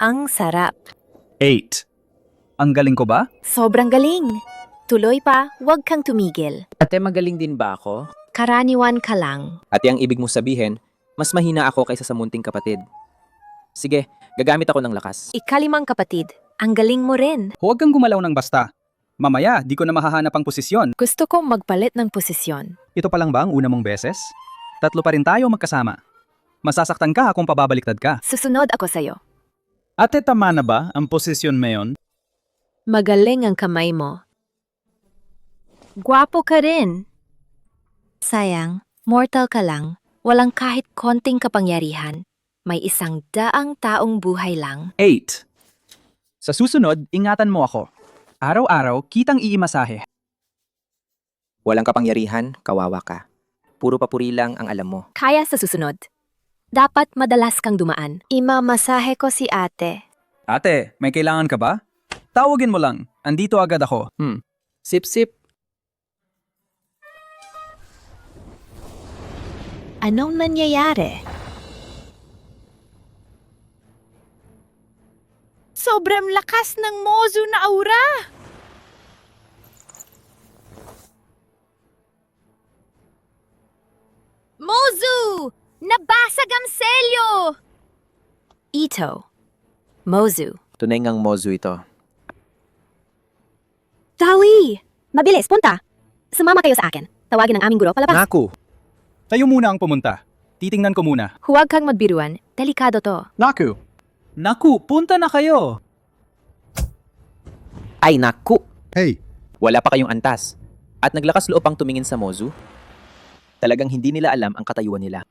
Ang sarap. 8. Ang galing ko ba? Sobrang galing. Tuloy pa, huwag kang tumigil. Ate, magaling din ba ako? Karaniwan ka lang. At ang ibig mo sabihin, mas mahina ako kaysa sa munting kapatid. Sige, gagamit ako ng lakas. Ikalimang kapatid, ang galing mo rin. Huwag kang gumalaw ng basta. Mamaya, di ko na mahahanap ang posisyon. Gusto kong magpalit ng posisyon. Ito pa lang ba ang una mong beses? 3 pa rin tayo magkasama. Masasaktan ka kung pababaliktad ka. Susunod ako sa'yo. Ate, tama na ba ang posisyon mayon? Magaling ang kamay mo. Gwapo ka rin. Sayang, mortal ka lang. Walang kahit konting kapangyarihan. May 100 taong buhay lang. 8. Sa susunod, ingatan mo ako. Araw-araw, kitang iimasahe. Walang kapangyarihan, kawawa ka. Puro papuri lang ang alam mo. Kaya sa susunod. Dapat madalas kang dumaan. Imamasahe ko si ate. Ate, may kailangan ka ba? Tawagin mo lang. Andito agad ako. Sip-sip. Anong nangyayari? Sobrang lakas ng Mozu na aura! Mozu! Nabasag ang selyo! Ito. Mozu. Tunay ngang Mozu ito. Dali! Mabilis, punta! Sumama kayo sa akin. Tawagin ang aming guro palabas. Naku! Tayo muna ang pumunta. Titingnan ko muna. Huwag kang magbiruan. Delikado to. Naku! Naku, punta na kayo! Ay naku! Hey, Wala pa kayong antas. At naglakas loob pang tumingin sa Mozu. Talagang hindi nila alam ang katayuan nila.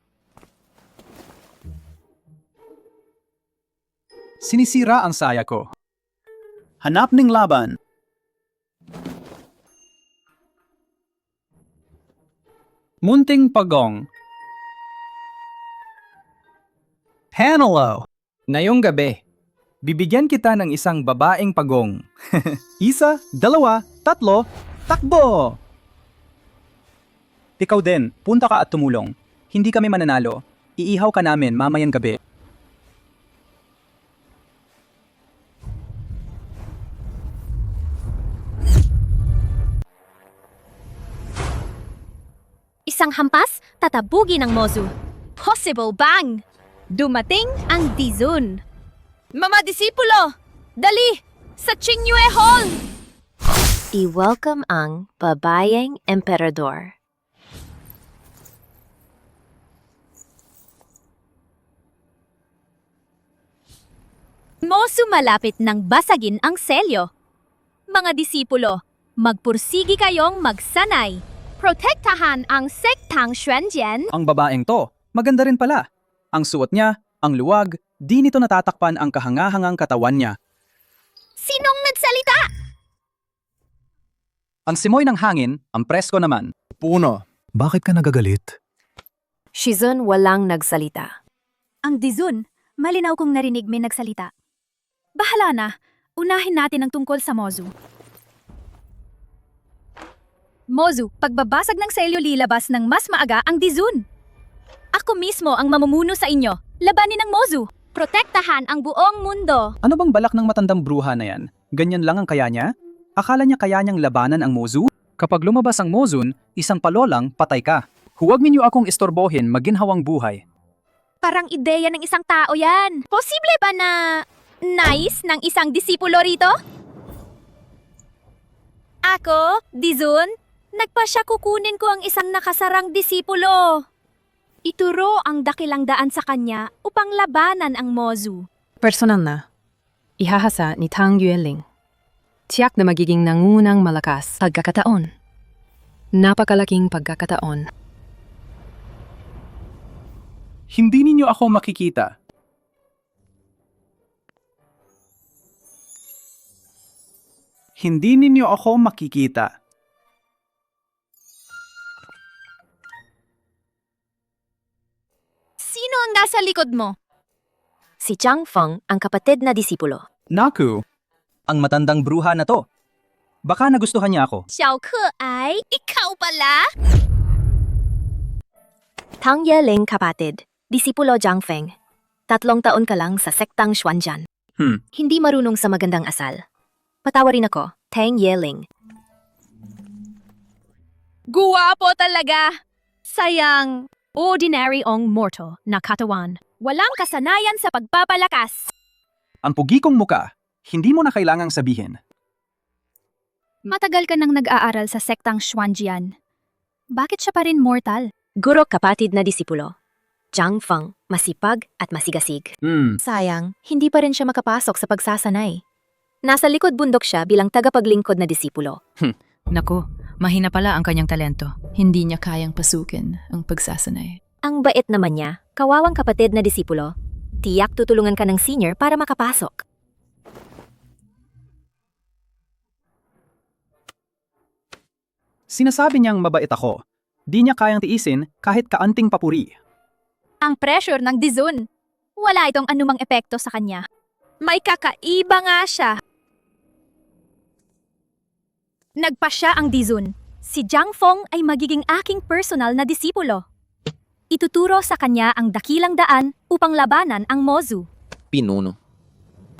Sinisira ang saya ko. Hanap ng laban. Munting pagong. Hanalo! Ngayong gabi. Bibigyan kita ng isang babaeng pagong. 1, 2, 3, takbo! Ikaw din, punta ka at tumulong. Hindi kami mananalo. Iihaw ka namin mamayang gabi. Isang hampas, tatabugin ang Mozu. Possible bang! Dumating ang Dizun. Mga disipulo! Dali! Sa Qingyue Hall! I-welcome ang babayeng emperador. Mozu malapit nang basagin ang selyo. Mga disipulo, magpursigi kayong magsanay. Protektahan ang sektang Xuanjian. Ang babaeng to, maganda rin pala. Ang suot niya, ang luwag, di nito natatakpan ang kahangahangang katawan niya. Sinong nagsalita? Ang simoy ng hangin, ang presko naman. Puno. Bakit ka nagagalit? Shizun walang nagsalita. Ang Dizun, malinaw kong narinig may nagsalita. Bahala na, unahin natin ang tungkol sa Mozu. Mozu, pagbabasag ng selyo lilabas ng mas maaga ang Dizun. Ako mismo ang mamumuno sa inyo. Labanin ang Mozu. Protektahan ang buong mundo. Ano bang balak ng matandang bruha na yan? Ganyan lang ang kaya niya? Akala niya kaya niyang labanan ang Mozu? Kapag lumabas ang Mozun, isang palolang patay ka. Huwag ninyo akong istorbohin maginhawang buhay. Parang ideya ng isang tao yan. Posible ba na nice ng isang disipulo rito? Ako, Dizun, nagpasya kukunin ko ang isang nakasarang disipulo. Ituro ang dakilang daan sa kanya upang labanan ang Mozu. Personal na. Ihahasa ni Tang Yueling. Tiyak na magiging nangunang malakas pagkakataon. Napakalaking pagkakataon. Hindi ninyo ako makikita. Hindi ninyo ako makikita. Sino ang nasa likod mo? Si Chang Feng, ang kapatid na disipulo. Naku, ang matandang bruha na to. Baka nagustuhan niya ako. Xiao Keai, ikaw pala? Tang Yeling kapatid, disipulo Jiang Feng. 3 taon ka lang sa sektang Xuanjian. Hindi marunong sa magandang asal. Patawarin ako, Tang Yeling. Guwapo talaga! Sayang, ordinary ong morto na katawan. Walang kasanayan sa pagpapalakas. Ang pugi kong muka, hindi mo na kailangang sabihin. Matagal ka nang nag-aaral sa sektang Xuanjian. Bakit siya pa rin mortal? Guro kapatid na disipulo. Zhang Feng, masipag at masigasig. Sayang, hindi pa rin siya makapasok sa pagsasanay. Nasa likod bundok siya bilang tagapaglingkod na disipulo. Naku, mahina pala ang kanyang talento. Hindi niya kayang pasukin ang pagsasanay. Ang bait naman niya, kawawang kapatid na disipulo. Tiyak tutulungan ka ng senior para makapasok. Sinasabi niyang mabait ako. Di niya kayang tiisin kahit kaanting papuri. Ang pressure ng Dizun. Wala itong anumang epekto sa kanya. May kakaiba nga siya. Nagpasya ang Dizun. Si Zhang Feng ay magiging aking personal na disipulo. Ituturo sa kanya ang dakilang daan upang labanan ang Mozu. Pinuno.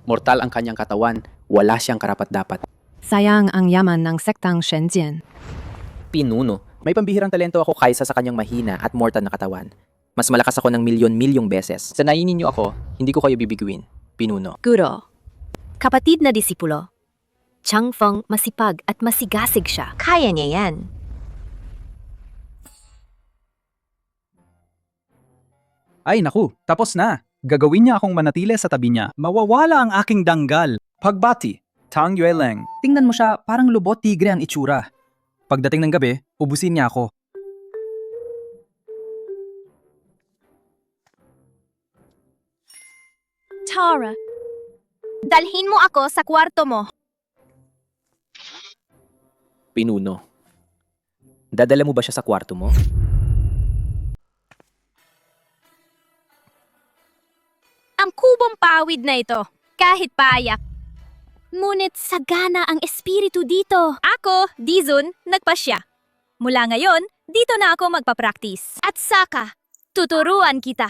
Mortal ang kanyang katawan, wala siyang karapat-dapat. Sayang ang yaman ng sektang Shenzhen. Pinuno. May pambihirang talento ako kaysa sa kanyang mahina at mortal na katawan. Mas malakas ako ng milyon-milyong beses. Sanayin ninyo ako, hindi ko kayo bibiguin. Pinuno. Guro, kapatid na disipulo. Zhang Feng masipag at masigasig siya. Kaya niya yan. Ay naku, tapos na. Gagawin niya akong manatili sa tabi niya. Mawawala ang aking danggal. Pagbati, Tang Yueleng. Tingnan mo siya, parang lubot tigre ang itsura. Pagdating ng gabi, ubusin niya ako. Tara, dalhin mo ako sa kwarto mo. Pinuno. Dadala mo ba siya sa kwarto mo? Ang kubong pawid na ito, kahit payak. Ngunit sagana ang espiritu dito. Ako, Dizun, nagpasya. Mula ngayon, dito na ako magpa-practice. At saka, tuturuan kita.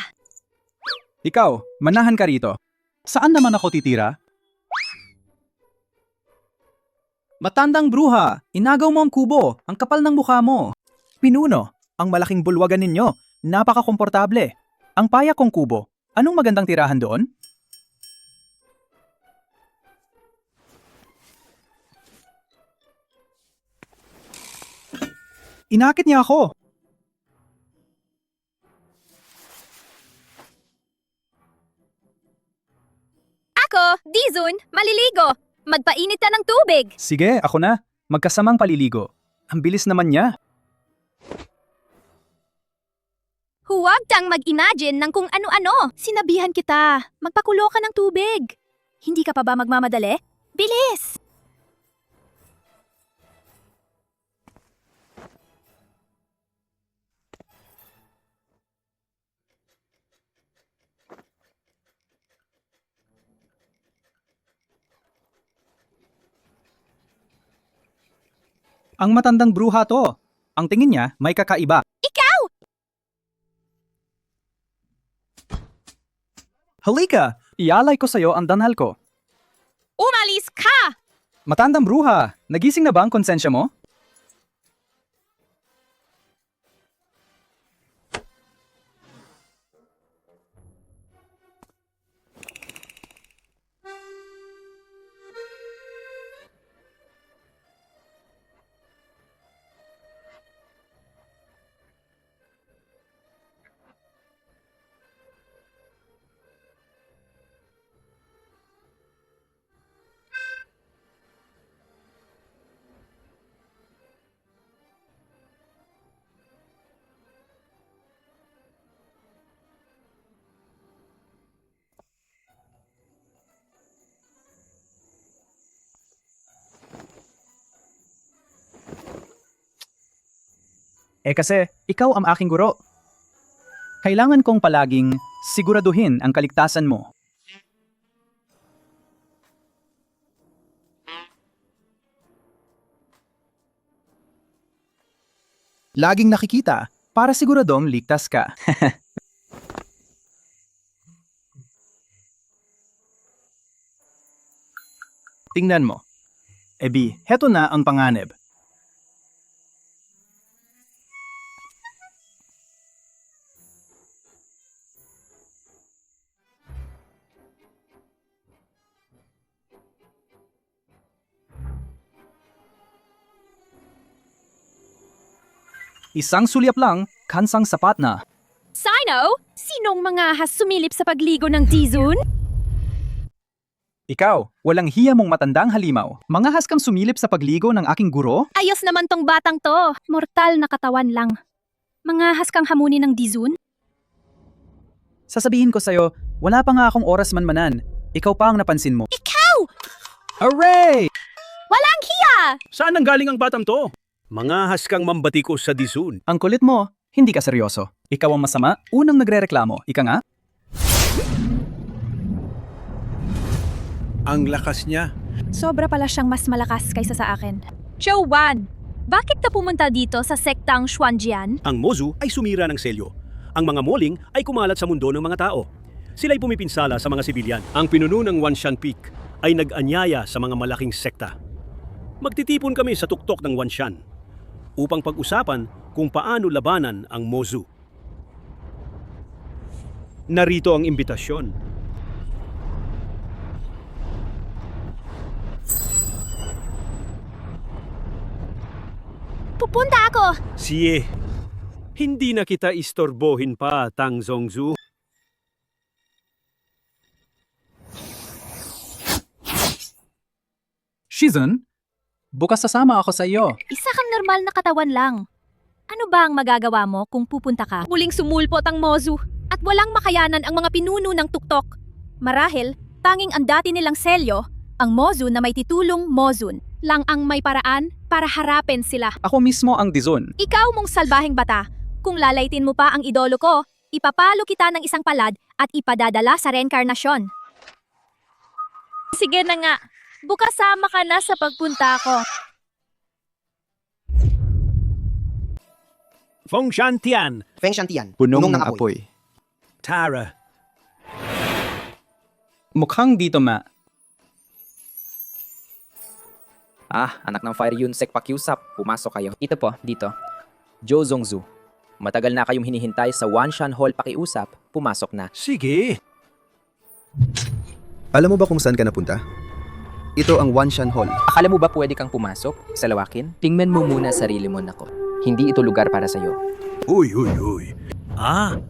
Ikaw, manahan ka rito. Saan naman ako titira? Matandang bruha, inagaw mo ang kubo, ang kapal ng mukha mo. Pinuno, ang malaking bulwagan ninyo, napaka-komportable. Ang payak kong kubo, anong magandang tirahan doon? Inakit niya ako. Ako, Dizun, maliligo. Magpainit ka ng tubig. Sige, ako na. Magkasamang paliligo. Ang bilis naman niya. Huwag kang mag-imagine ng kung ano-ano. Sinabihan kita, magpakulo ka ng tubig. Hindi ka pa ba magmamadali? Bilis! Ang matandang bruha to. Ang tingin niya may kakaiba. Ikaw! Halika! Ialay ko sa'yo ang danal ko. Umalis ka! Matandang bruha, nagising na ba ang konsensya mo? Kasi, ikaw ang aking guro. Kailangan kong palaging siguraduhin ang kaligtasan mo. Laging nakikita para siguradong ligtas ka. Tingnan mo. Ebi, heto na ang panganib. Isang sulyap lang, kansang sapat na. Sino? Sinong mga ahas sumilip sa pagligo ng Dizun? Ikaw, walang hiya mong matandang halimaw. Mangahas kang sumilip sa pagligo ng aking guro? Ayos naman tong batang to. Mortal na katawan lang. Mangahas kang hamunin ng Dizun? Sasabihin ko sa'yo, wala pa nga akong oras manmanan. Ikaw pa ang napansin mo. Ikaw! Hooray! Walang hiya! Saan ang galing ang batang to? Mangahas kang mambatiko sa Dizun. Ang kulit mo, hindi ka seryoso. Ikaw ang masama, unang nagrereklamo. Ika nga? Ang lakas niya. Sobra pala siyang mas malakas kaysa sa akin. Chouwan, bakit ka pumunta dito sa sektang Xuanjian? Ang Mozu ay sumira ng selyo. Ang mga moling ay kumalat sa mundo ng mga tao. Sila'y pumipinsala sa mga sibilyan. Ang pinuno ng Wanshan Peak ay nag-anyaya sa mga malaking sekta. Magtitipon kami sa tuktok ng Wanshan upang pag-usapan kung paano labanan ang Mozu. Narito ang imbitasyon. Pupunta ako! Siye, hindi na kita istorbohin pa, Tang Zongzu. Shizun, bukas sasama ako sa iyo. Isa kang normal na katawan lang. Ano ba ang magagawa mo kung pupunta ka? Muling sumulpot ang Mozu at walang makayanan ang mga pinuno ng tuktok. Marahil, tanging ang dati nilang selyo, ang Mozu na may titulong Mozun, lang ang may paraan para harapin sila. Ako mismo ang Dizun. Ikaw mong salbahing bata, kung lalaitin mo pa ang idolo ko, ipapalo kita ng isang palad at ipadadala sa reinkarnasyon. Sige na nga, bukas sama ka na sa pagpunta ko. Feng Shantian, Feng Shantian, Punong ng apoy. Tara. Mukhang dito ma. Anak ng Fire Yunsek pakiusap, pumasok kayo. Ito po, dito. Joe Zongzu. Matagal na kayong hinihintay sa Wanshan Hall pakiusap, pumasok na. Sige. Alam mo ba kung saan ka napunta? Ito ang Wanshan Hall. Akala mo ba pwede kang pumasok sa lawakin? Tingnan mo muna sarili mo, nako. Hindi ito lugar para sa'yo. Uy.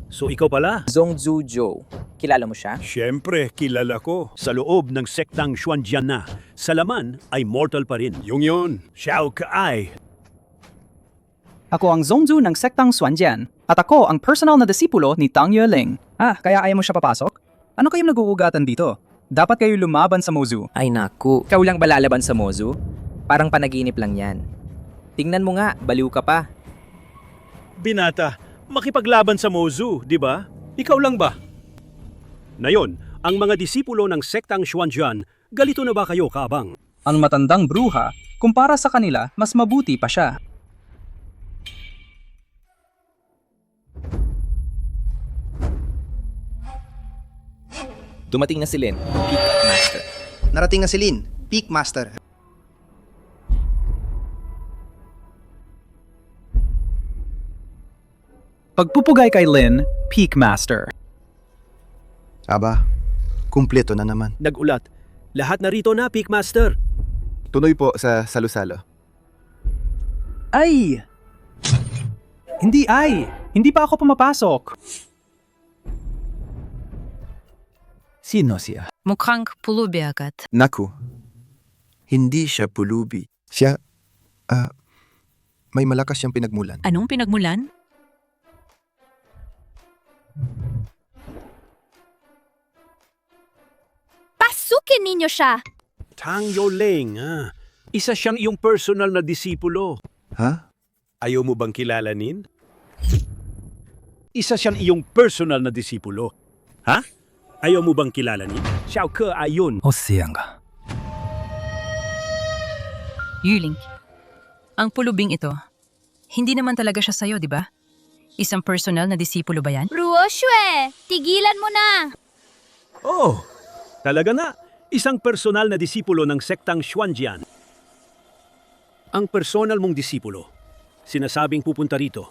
So ikaw pala? Zongzu Joe. Kilala mo siya? Siyempre, kilala ko. Sa loob ng sektang Xuanjian na, sa laman ay mortal pa rin. Yung yun, Xiao Kai. Ako ang Zongzu ng sektang Xuanjian at ako ang personal na disipulo ni Tang Yueling. Kaya ayaw mo siya papasok? Ano kayong nag-uugatan dito? Dapat kayo lumaban sa Mozu. Ay naku, ikaw lang ba lalaban sa Mozu? Parang panaginip lang yan. Tingnan mo nga, baliw ka pa. Binata, makipaglaban sa Mozu, di ba? Ikaw lang ba? Nayon, ang mga disipulo ng sektang Xuanjian, galito na ba kayo, Kabang? Ang matandang bruha, kumpara sa kanila, mas mabuti pa siya. Dumating na si Lin, Peak Master. Narating na si Lin, Peak Master. Pagpupugay kay Lin, Peak Master. Aba, kumpleto na naman. Nag-ulat. Lahat na rito na, Peak Master. Tuloy po sa salo-salo. Ay! Hindi pa ako pumapasok. Sino siya? Mukhang pulubi agad. Naku, hindi siya pulubi. Siya, may malakas siyang pinagmulan. Anong pinagmulan? Pasukin ninyo siya! Tang Yueling, isa siyang iyong personal na disipulo. Ha? Ayaw mo bang kilalanin? Isa siyang iyong personal na disipulo. Ha? Ayaw mo bang kilalanin? Xiao Ke ayon. O siyang ka. Yuling. Ang pulubing ito, hindi naman talaga siya sa'yo, di ba? Isang personal na disipulo ba yan? Ruo Xue, tigilan mo na! Oh, talaga na. Isang personal na disipulo ng sektang Xuanjian. Ang personal mong disipulo, sinasabing pupunta rito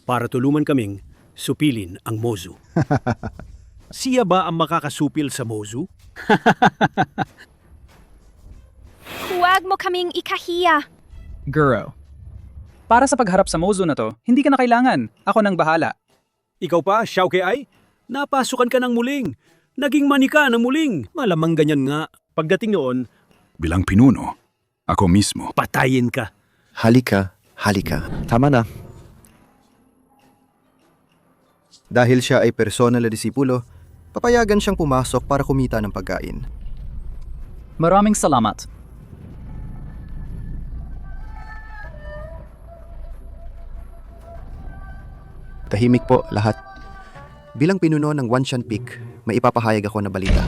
para tulungan kaming supilin ang Mozu. Siya ba ang makakasupil sa Mozu? Huwag mo kaming ikahiya. Guro. Para sa pagharap sa Mozu na to, hindi ka na kailangan. Ako nang bahala. Ikaw pa, Xiao Kei? Napasukan ka ng muling. Naging manika ng muling. Malamang ganyan nga. Pagdating noon, Bilang pinuno, ako mismo. patayin ka. Halika, halika. Tama na. Dahil siya ay personal na disipulo, papayagan siyang pumasok para kumita ng pagkain. Maraming salamat. Tahimik po lahat. Bilang pinuno ng Wanshan Peak, may ipapahayag ako na balita.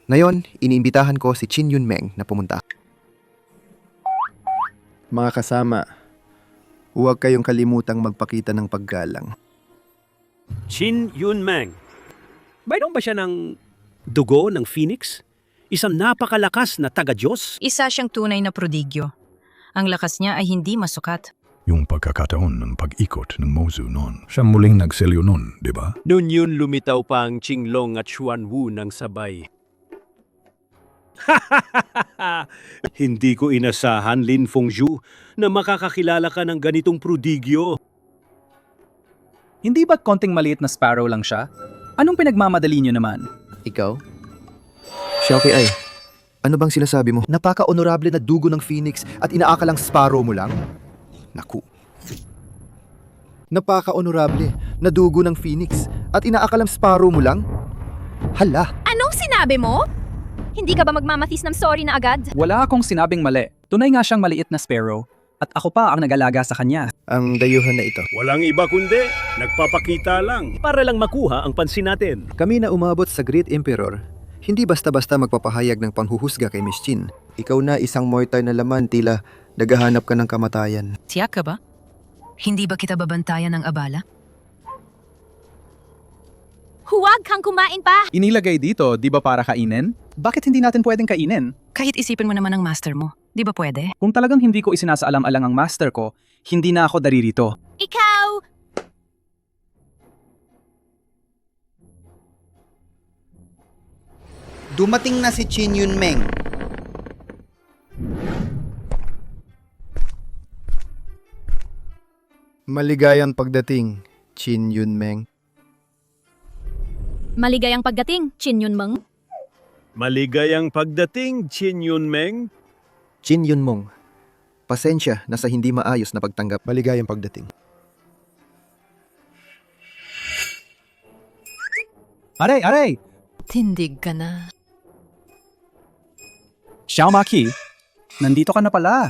Ngayon, iniimbitahan ko si Qin Yunmeng na pumunta. Mga kasama, huwag kayong kalimutang magpakita ng paggalang. Qin Yunmeng. Mayroon ba siya ng dugo ng Phoenix? Isang napakalakas na taga-Diyos? Isa siyang tunay na prodigyo. Ang lakas niya ay hindi masukat. Yung pagkakataon ng pag-ikot ng Mozu noon. Siya muling nagselyo noon, di ba? Noon yun lumitaw pa ang Qinglong at Xuanwu ng sabay. Hindi ko inasahan, Lin Fengzhu, na makakakilala ka ng ganitong prodigyo. Hindi ba konting maliit na sparrow lang siya? Anong pinagmamadali niyo naman? Ikaw? Xiao Kei, ano bang sinasabi mo? Napaka-honorable na dugo ng Phoenix at inaakalang sparrow mo lang? Naku. Napaka-honorable na dugo ng Phoenix at inaakalang sparrow mo lang? Hala! Anong sinabi mo? Hindi ka ba magmamatis ng sorry na agad? Wala akong sinabing mali. Tunay nga siyang maliit na sparrow. At ako pa ang nag-alaga sa kanya. Ang dayuhan na ito. Walang iba kundi, nagpapakita lang para lang makuha ang pansin natin. Kami na umabot sa Great Emperor, hindi basta-basta magpapahayag ng panghuhusga kay Miss Qin. Ikaw na isang mortar na laman, tila naghahanap ka ng kamatayan. Tiyak ka ba? Hindi ba kita babantayan ng abala? Huwag kang kumain pa! Inilagay dito, di ba para kainin? Bakit hindi natin pwedeng kainin? Kahit isipin mo naman ang master mo. Di ba pwede? Kung talagang hindi ko isinasaalam-alang ang master ko, hindi na ako daririto. Ikaw! Dumating na si Qin Yunmeng. Maligayang pagdating, Qin Yunmeng. Maligayang pagdating, Qin Yunmeng. Maligayang pagdating, Qin Yunmeng. Qin Yunmeng. Pasensya na sa hindi maayos na pagtanggap. Maligayang pagdating. Aray, aray! Tindig ka na. Xiao Maki, nandito ka na pala.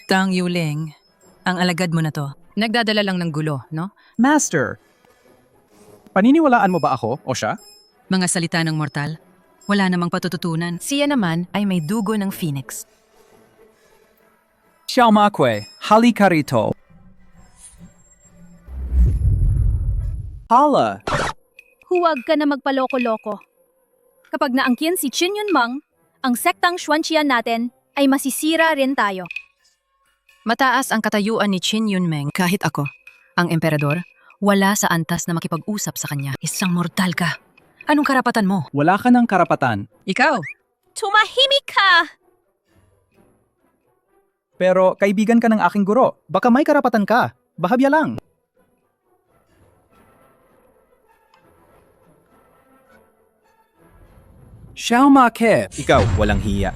Tang Yuling, ang alagad mo na to. Nagdadala lang ng gulo, no? Master, paniniwalaan mo ba ako o siya? Mga salita ng mortal. Wala namang patututunan. Siya naman ay may dugo ng Phoenix. Xiao Makwe, halika rito. Hala! Huwag ka na magpaloko-loko. Kapag naangkin si Qin Yunmeng, ang sektang Xuanjian natin ay masisira rin tayo. Mataas ang katayuan ni Qin Yunmeng kahit ako, ang emperador, wala sa antas na makipag-usap sa kanya. Isang mortal ka. Anong karapatan mo? Wala ka ng karapatan. Ikaw! Tumahimik ka! Pero kaibigan ka ng aking guro. Baka may karapatan ka. Bahabya lang. Xiao Make. Ikaw, walang hiya.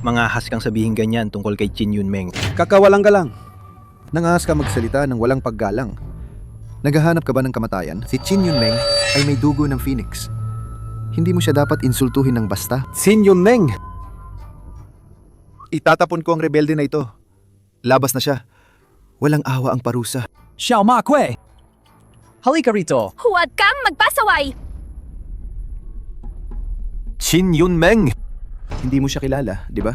Mangahas kang sabihin ganyan tungkol kay Qin Yunmeng. Kakawalang galang. Nangahas ka magsalita ng walang paggalang. Naghahanap ka ba ng kamatayan? Si Qin Yunmeng ay may dugo ng Phoenix. Hindi mo siya dapat insultuhin ng basta. Qin Yunmeng! Itatapon ko ang rebelde na ito. Labas na siya. Walang awa ang parusa. Xiao Makwe! Halika rito. Huwag kang magpasaway! Qin Yunmeng! Hindi mo siya kilala, di ba?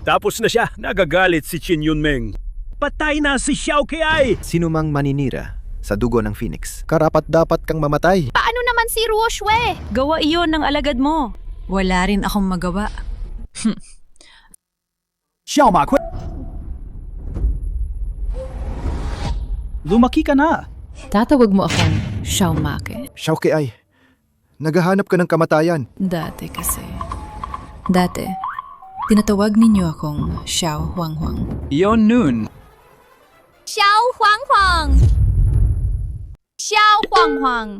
Tapos na siya, nagagalit si Qin Yunmeng. Patay na si Xiao Kei! Sino mang maninira sa dugo ng Phoenix, karapat dapat kang mamatay. Paano naman naman si Ruoshue. Gawa iyon ng alagad mo. Wala rin akong magawa. Lumaki ka na! Tatawag mo akong Xiaomake. Xiaoke ay, naghahanap ka ng kamatayan. Dati, tinatawag ninyo akong Xiao Huanghuang. Iyon noon. Xiao Huanghuang! Xiao Huanghuang!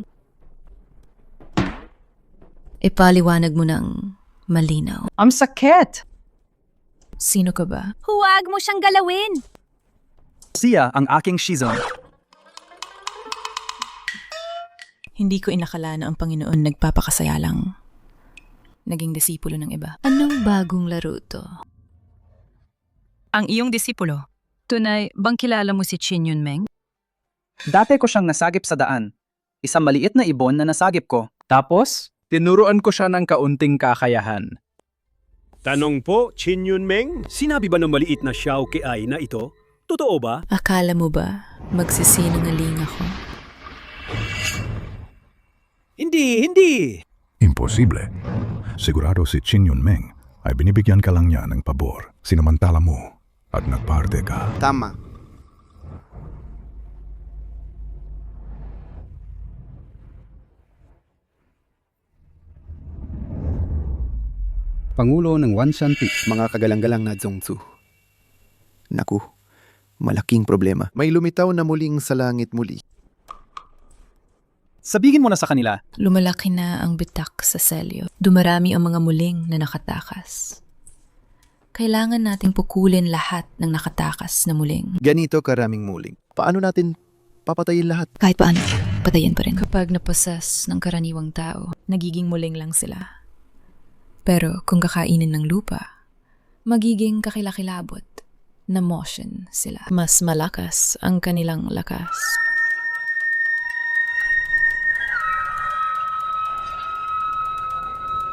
Ipaliwanag mo ng malinaw. Ang sakit! Sino ka ba? Huwag mo siyang galawin. Siya ang aking Shizon. Hindi ko inakala na ang Panginoon nagpapakasaya lang. Naging disipulo ng iba. Anong bagong laro to? Ang iyong disipulo. Tunay, bang kilala mo si Qin Yunmeng? Dati ko siyang nasagip sa daan. Isang maliit na ibon na nasagip ko. Tapos, tinuruan ko siya ng kaunting kakayahan. Tanong po, Qin Yunmeng, sinabi ba ng maliit na Xiao Keai na ito? Totoo ba? Akala mo ba magsisinungaling ako? Hindi! Imposible. Sigurado si Qin Yunmeng ay binibigyan ka lang niya ng pabor. Sinamantala mo at nagparte ka. Tama. Pangulo ng Wanshan Peak. Mga kagalang-galang na Zongzu. Naku, malaking problema. May lumitaw na muling sa langit muli. Sabihin mo na sa kanila. Lumalaki na ang bitak sa selyo. Dumarami ang mga muling na nakatakas. Kailangan nating pukulin lahat ng nakatakas na muling. Ganito karaming muling. Paano natin papatayin lahat? Kahit paano, patayin pa rin. Kapag naposes ng karaniwang tao, nagiging muling lang sila. Pero kung kakainin ng lupa, magiging kakilakilabot na motion sila. Mas malakas ang kanilang lakas.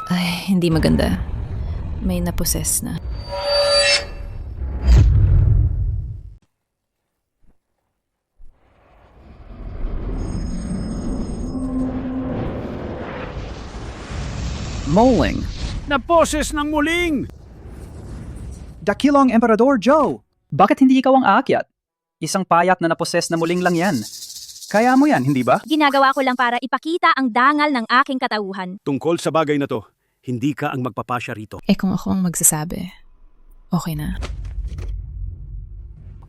Ay, hindi maganda. May naposes na. Moling. Naposes ng muling! Dakilong Emperador Joe! Bakit hindi ikaw ang aakyat? Isang payat na naposes na muling lang yan. Kaya mo yan, hindi ba? Ginagawa ko lang para ipakita ang dangal ng aking katauhan. Tungkol sa bagay na to, hindi ka ang magpapasya rito. Kung ako ang magsasabi, okay na.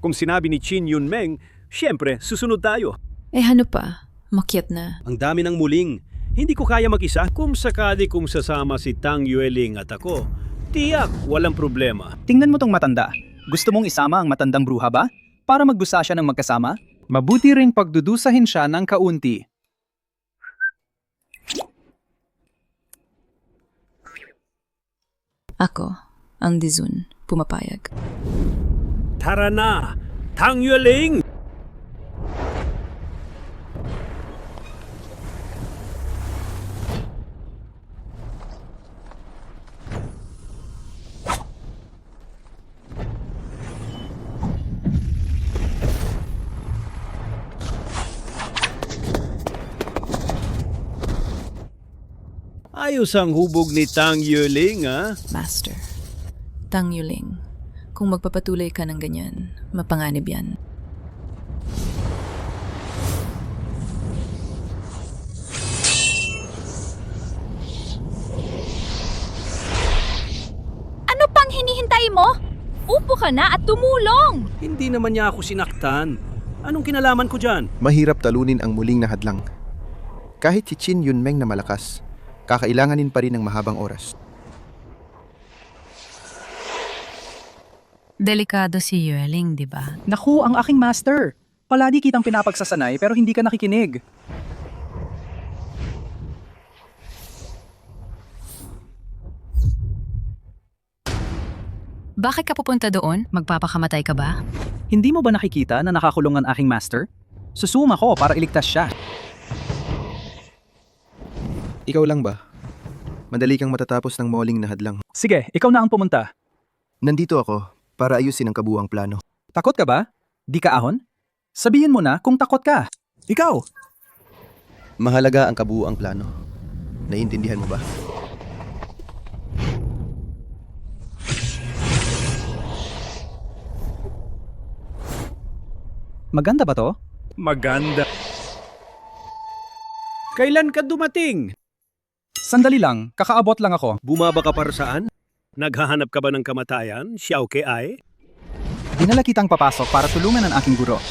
Kung sinabi ni Qin Yunmeng, siyempre, susunod tayo. Ano pa? Makyat na. Ang dami ng muling. Hindi ko kaya mag-isa. Kung sakali kung sasama si Tang Yueling at ako, tiyak, walang problema. Tingnan mo tong matanda. Gusto mong isama ang matandang bruha ba? Para magdusa siya ng magkasama? Mabuti ring pagdudusahin siya ng kaunti. Ako, ang Dizun, pumapayag. Tara na! Tang Yueling! Ayos ang hubog ni Tang Yueling, ha? Master, Tang Yuling, kung magpapatuloy ka ng ganyan, mapanganib yan. Ano pang hinihintay mo? Upo ka na at tumulong! Hindi naman niya ako sinaktan. Anong kinalaman ko dyan? Mahirap talunin ang muling na hadlang. Kahit si Qin Yunmeng na malakas, kakailanganin pa rin ng mahabang oras. Delikado si Yueling, di ba? Naku, ang aking master! Palagi kitang pinapagsasanay pero hindi ka nakikinig. Bakit ka pupunta doon? Magpapakamatay ka ba? Hindi mo ba nakikita na nakakulong ang aking master? Susuma ko para iligtas siya. Ikaw lang ba? Madali kang matatapos ng mauling na hadlang. Sige, ikaw na ang pumunta. Nandito ako para ayusin ang kabuuang plano. Takot ka ba? Di ka ahon? Sabihin mo na kung takot ka. Ikaw! Mahalaga ang kabuuang plano. Naiintindihan mo ba? Maganda ba to? Maganda. Kailan ka dumating? Sandali lang, kakaabot lang ako. Bumaba ka para saan? Naghahanap ka ba ng kamatayan, Xiao Ke-ai? Dinala kitang papasok para tulungan ang aking guro.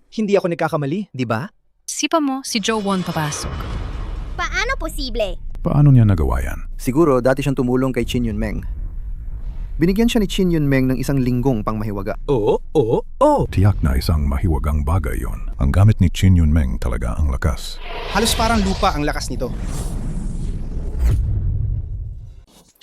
Hindi ako nagkakamali, di ba? Sipa mo si Joe Won papasok. Paano posible? Paano niya nagawa yan? Siguro dati siyang tumulong kay Qin Yunmeng. Binigyan siya ni Qin Yunmeng ng isang linggong pangmahiwaga. Oo. Tiyak na isang mahiwagang bagay yon. Ang gamit ni Qin Yunmeng talaga ang lakas. Halos parang lupa ang lakas nito.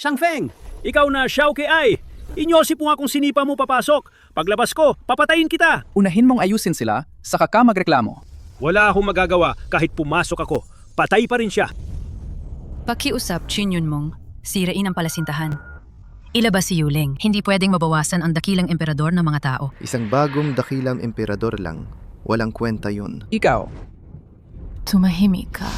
Shangfeng, ikaw na Xiao Ke-ai. Inyosip mo nga kung sinipa mo papasok. Paglabas ko, papatayin kita. Unahin mong ayusin sila, saka ka magreklamo. Wala akong magagawa kahit pumasok ako. Patay pa rin siya. Pakiusap, Chin Yun Mong. Sirain ang palasintahan. Ilabas si Yuling. Hindi pwedeng mabawasan ang dakilang emperador ng mga tao. Isang bagong dakilang emperador lang. Walang kwenta yun. Ikaw, Tumahimik ka.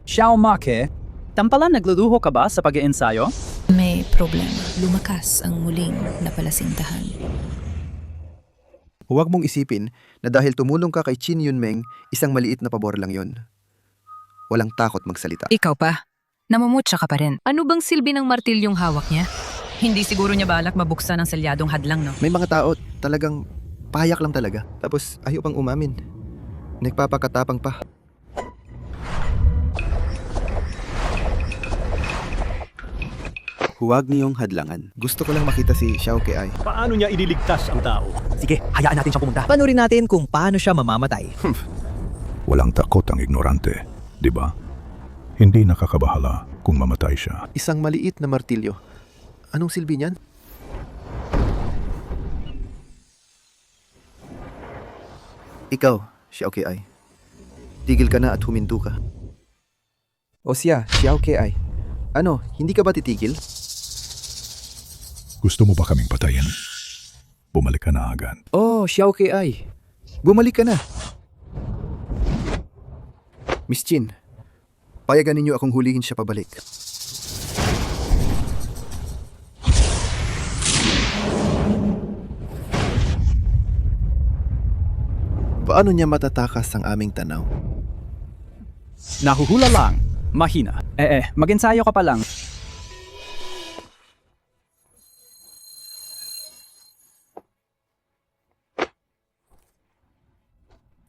Xiao Make, tampalan nagluluho ka ba sa pag-iensayo? May problema. Lumakas ang muling napalasintahan. Huwag mong isipin na dahil tumulong ka kay Qin Yunmeng, isang maliit na pabor lang yon. Walang takot magsalita. Ikaw pa. Namumutsa ka pa rin. Ano bang silbi ng martilyong hawak niya? Hindi siguro niya balak mabuksan ang selyadong hadlang, no? May mga tao talagang payak lang talaga. Tapos ayaw pang umamin. Nagpapakatapang pa. Huwag niyong hadlangan. Gusto ko lang makita si Xiao Ke-ai. Paano niya ililigtas ang tao? Sige, hayaan natin siyang pumunta. Panurin natin kung paano siya mamamatay. Walang takot ang ignorante, di ba? Hindi nakakabahala kung mamatay siya. Isang maliit na martilyo. Anong silbi niyan? Ikaw, Xiao Ke-ai. Tigil ka na at huminto ka. O siya, Xiao Ke-ai. Ano, hindi ka ba titigil? Gusto mo ba kaming patayin? Bumalik ka na agad. Oh, Xiao Ke-ai. Bumalik ka na. Miss Qin, payagan ninyo akong hulihin siya pabalik. Paano niya matatakas ang aming tanaw? Nahuhula lang. Mahina. Mag-ensayo ka pa lang.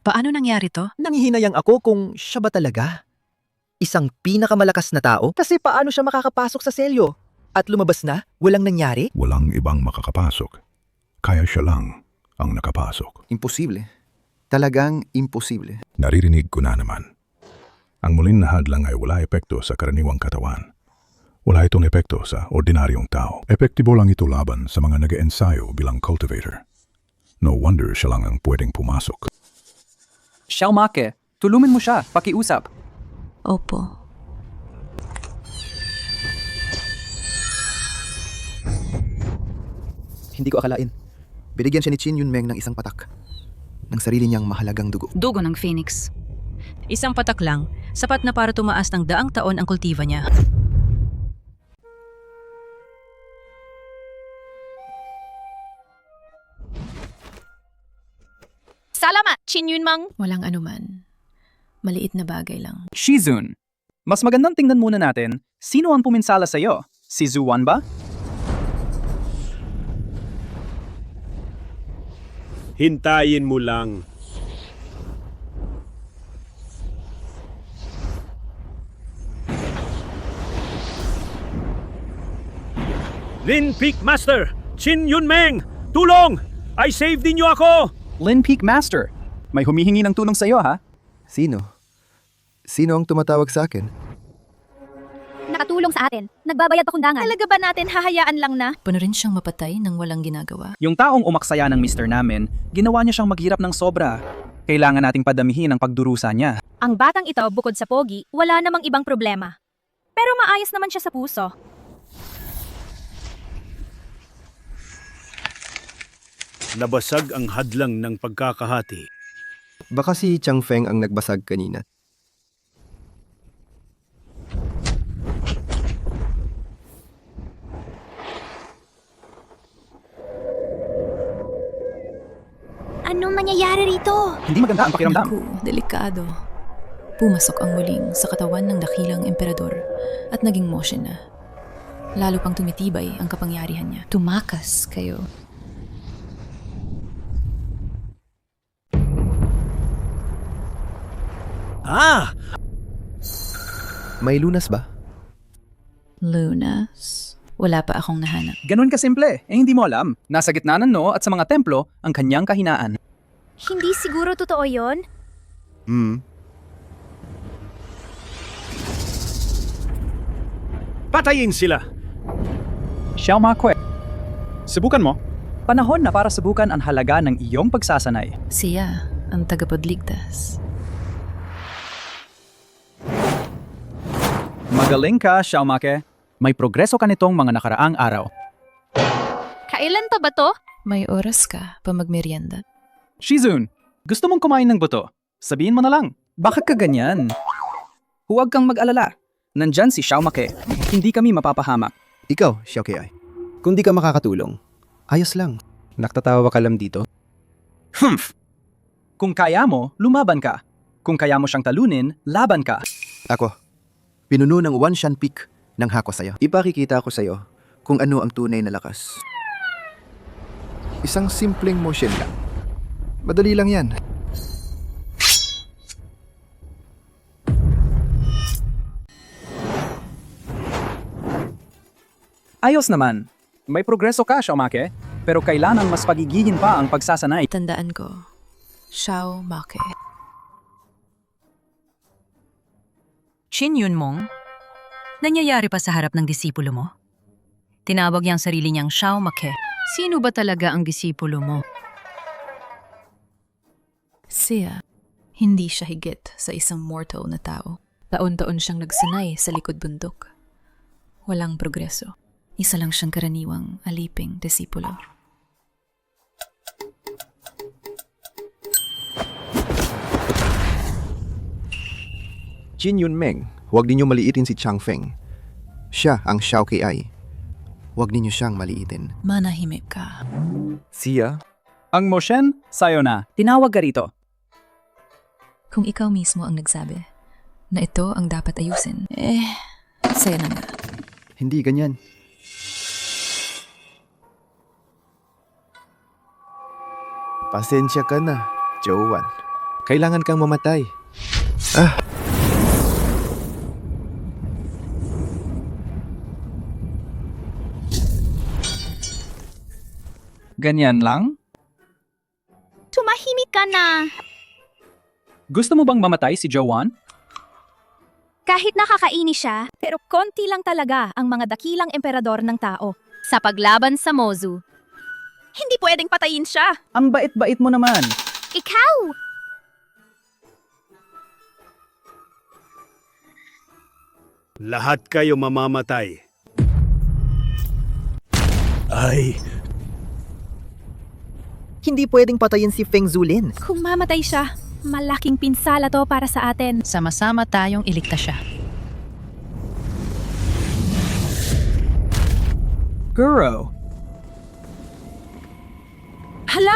Paano nangyari to? Nanghihinayang ako kung siya ba talaga? Isang pinakamalakas na tao? Kasi paano siya makakapasok sa selyo? At lumabas na? Walang nangyari? Walang ibang makakapasok. Kaya siya lang ang nakapasok. Imposible. Talagang imposible. Naririnig ko na naman. Ang muling na hadlang ay wala epekto sa karaniwang katawan. Wala itong epekto sa ordinaryong tao. Epektibo lang ito laban sa mga nag-eensayo bilang cultivator. No wonder siya lang ang pwedeng pumasok. Xiao Make, tulungan mo siya, pakiusap. Opo. Hindi ko akalain. Binigyan siya ni Qin Yunmeng ng isang patak. Ng sarili niyang mahalagang dugo. Dugo ng Phoenix. Isang patak lang, sapat na para tumaas ng 100 taon ang kultiva niya. Salamat, Qin Yunmeng. Walang anuman. Maliit na bagay lang. Shizun, mas magandang tingnan muna natin, sino ang puminsala sa'yo? Si Zuwan ba? Hintayin mo lang. Lin Peak Master! Qin Yunmeng! Tulong! I saved ninyo ako! Lin Peak Master, may humihingi ng tulong sa'yo ha? Sino? Sino ang tumatawag sa akin? Nakatulong sa atin. Nagbabayad pa kundangan. Talaga ba natin hahayaan lang na? Paano rin siyang mapatay nang walang ginagawa? Yung taong umaksaya ng mister namin, ginawa niya siyang maghirap ng sobra. Kailangan nating padamihin ang pagdurusa niya. Ang batang ito, bukod sa pogi, wala namang ibang problema. Pero maayos naman siya sa puso. Nabasag ang hadlang ng pagkakahati. Baka si Chang Feng ang nagbasag kanina. Anong mangyayari rito? Hindi maganda ang pakiramdam. Naku, delikado. Pumasok ang muling sa katawan ng dakilang emperador at naging motion na. Lalo pang tumitibay ang kapangyarihan niya. Tumakas kayo. May lunas ba? Lunas? Wala pa akong nahanap. Ganun kasimple, hindi mo alam. Nasa gitna ng No at sa mga templo ang kanyang kahinaan. Hindi siguro totoo yon. Patayin sila! Xiao Ma Kue, subukan mo. Panahon na para subukan ang halaga ng iyong pagsasanay. Siya ang tagapagligtas. Magaling ka, Xiao Ma Ke. May progreso ka nitong mga nakaraang araw. Kailan pa ba to? May oras ka pa magmerienda. Shizun, gusto mong kumain ng buto? Sabihin mo na lang. Bakit ka ganyan? Huwag kang mag-alala. Nandyan si Xiao Ma Ke. Hindi kami mapapahamak. Ikaw, Xiao Kei. Kung di ka makakatulong, ayos lang. Nakatatawa ka lang dito. Humph! Kung kaya mo, lumaban ka. Kung kaya mo siyang talunin, laban ka. Ako, pinuno ng Wanshan Peak ng hako sa'yo. Ipakikita ko sa'yo kung ano ang tunay na lakas. Isang simpleng motion lang. Madali lang yan. Ayos naman. May progreso ka, Xiao Ma Ke. Pero kailanang mas pagigihin pa ang pagsasanay. Tandaan ko, Xiao Ma Ke. Qin Yunmeng, nangyayari pa sa harap ng disipulo mo? Tinawag niyang sarili niyang Xiao Ma Ke. Sino ba talaga ang disipulo mo? Siya, hindi siya higit sa isang mortal na tao. Taon-taon siyang nagsanay sa likod bundok. Walang progreso. Isa lang siyang karaniwang aliping disipulo. Qin Yunmeng, huwag ninyo maliitin si Chang Feng. Siya ang Xiao Kei. Huwag ninyo siyang maliitin. Manahimik ka. Siya? Ang Moshen, sayo na. Tinawag ka rito. Kung ikaw mismo ang nagsabi na ito ang dapat ayusin, saya na nga. Hindi ganyan. Pasensya ka na, Jowan. Kailangan kang mamatay. Ganyan lang? Tumahimik ka na. Gusto mo bang mamatay si Jowan? Kahit nakakainis siya, pero konti lang talaga ang mga dakilang emperador ng tao. Sa paglaban sa Mozu, hindi pwedeng patayin siya. Ang bait-bait mo naman. Ikaw! Lahat kayo mamamatay. Ay, Hindi pwedeng patayin si Feng Zulin. Kung mamatay siya, malaking pinsala to para sa atin. Sama-sama tayong iligtas siya. Guro. Hala!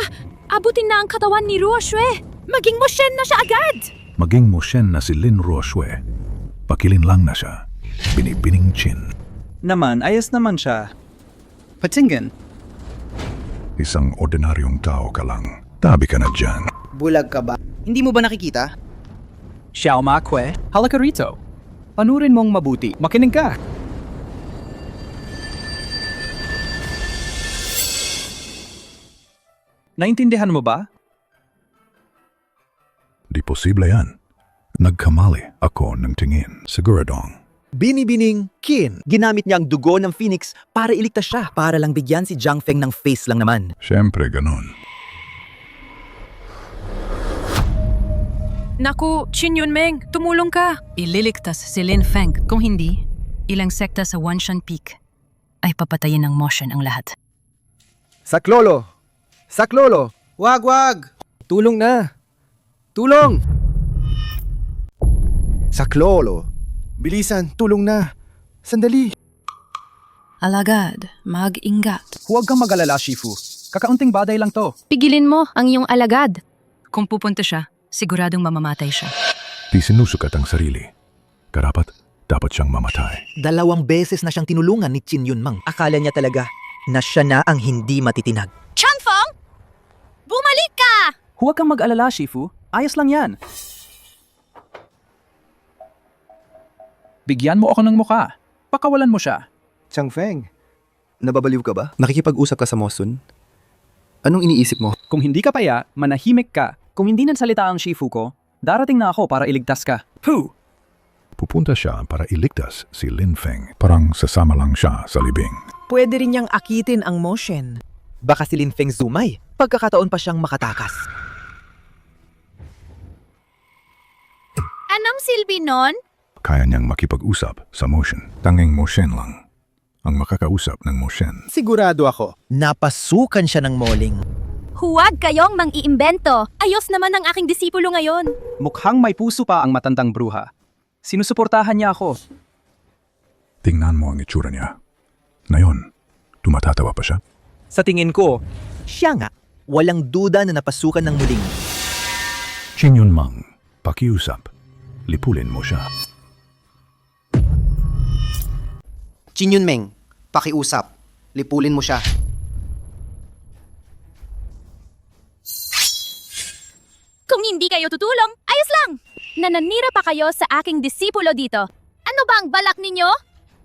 Abutin na ang katawan ni Ruoshue! Maging Moshen na siya agad! Maging Moshen na si Lin Ruoshue. Pakilin lang na siya. Binibining Qin. Naman, ayos naman siya. Patingin. Isang ordinaryong tao ka lang. Tabi ka na dyan. Bulag ka ba? Hindi mo ba nakikita? Xiao Ma Kue, halika rito. Panurin mong mabuti. Makinig ka. Naintindihan mo ba? Di posible yan. Nagkamali ako ng tingin. Siguradong. Binibining Qin. Ginamit niya ang dugo ng Phoenix para iligtas siya. Para lang bigyan si Jiang Feng ng face lang naman. Siyempre ganun. Naku, Qin Yunmeng, tumulong ka! Ililigtas si Lin Feng. Kung hindi, ilang sekta sa Wanshan Peak ay papatayin ng Moshen ang lahat. Saklolo! Saklolo! Wag! Tulong na! Tulong! Saklolo! Bilisan, tulong na! Sandali! Alagad, mag-ingat. Huwag kang mag-alala, Shifu. Kakaunting baday lang to. Pigilin mo ang iyong alagad. Kung pupunta siya, siguradong mamamatay siya. Di sinusukat ang sarili. Karapat, dapat siyang mamatay. 2 beses na siyang tinulungan ni Qin Yunmang. Akala niya talaga na siya na ang hindi matitinag. Changfeng! Bumalik ka! Huwag kang mag-alala, Shifu. Ayos lang yan. Bigyan mo ako ng muka. Pakawalan mo siya. Changfeng, nababaliw ka ba? Nakikipag-usap ka sa Mosun? Anong iniisip mo? Kung hindi ka paya, manahimik ka. Kung hindi nagsalita ang Shifu ko, darating na ako para iligtas ka. Hu! Pupunta siya para iligtas si Lin Feng. Parang sasama lang siya sa libing. Pwede rin niyang akitin ang Moshen. Baka si Lin Feng zumay. Pagkakataon pa siyang makatakas. Anong silbi nun? Kaya niyang makipag-usap sa Motion. Tanging Moshen lang ang makakausap ng Moshen. Sigurado ako. Napasukan siya ng moling. Huwag kayong mang-iimbento. Ayos naman ang aking disipulo ngayon. Mukhang may puso pa ang matandang bruha. Sinusuportahan niya ako. Tingnan mo ang itsura niya. Ngayon, tumatatawa pa siya? Sa tingin ko, siya nga. Walang duda na napasukan ng muling. Qin Yunmang, pakiusap. Lipulin mo siya. Qin Yunmeng, pakiusap. Lipulin mo siya. Kung hindi kayo tutulong, ayos lang! Nananira pa kayo sa aking disipulo dito. Ano ba ang balak ninyo?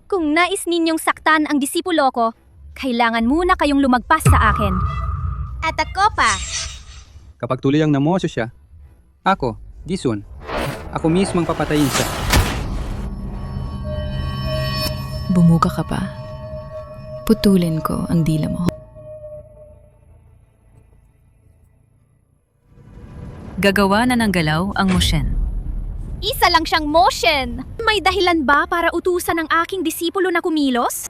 Kung nais ninyong saktan ang disipulo ko, kailangan muna kayong lumagpas sa akin. At ako pa. Kapag tuloy ang namosyo siya, ako, Disun, ako mismo ang papatayin siya. Bumuka ka pa. Putulin ko ang dila mo. Gagawa na ng galaw ang Moshen. Isa lang siyang motion. May dahilan ba para utusan ng aking disipulo na kumilos?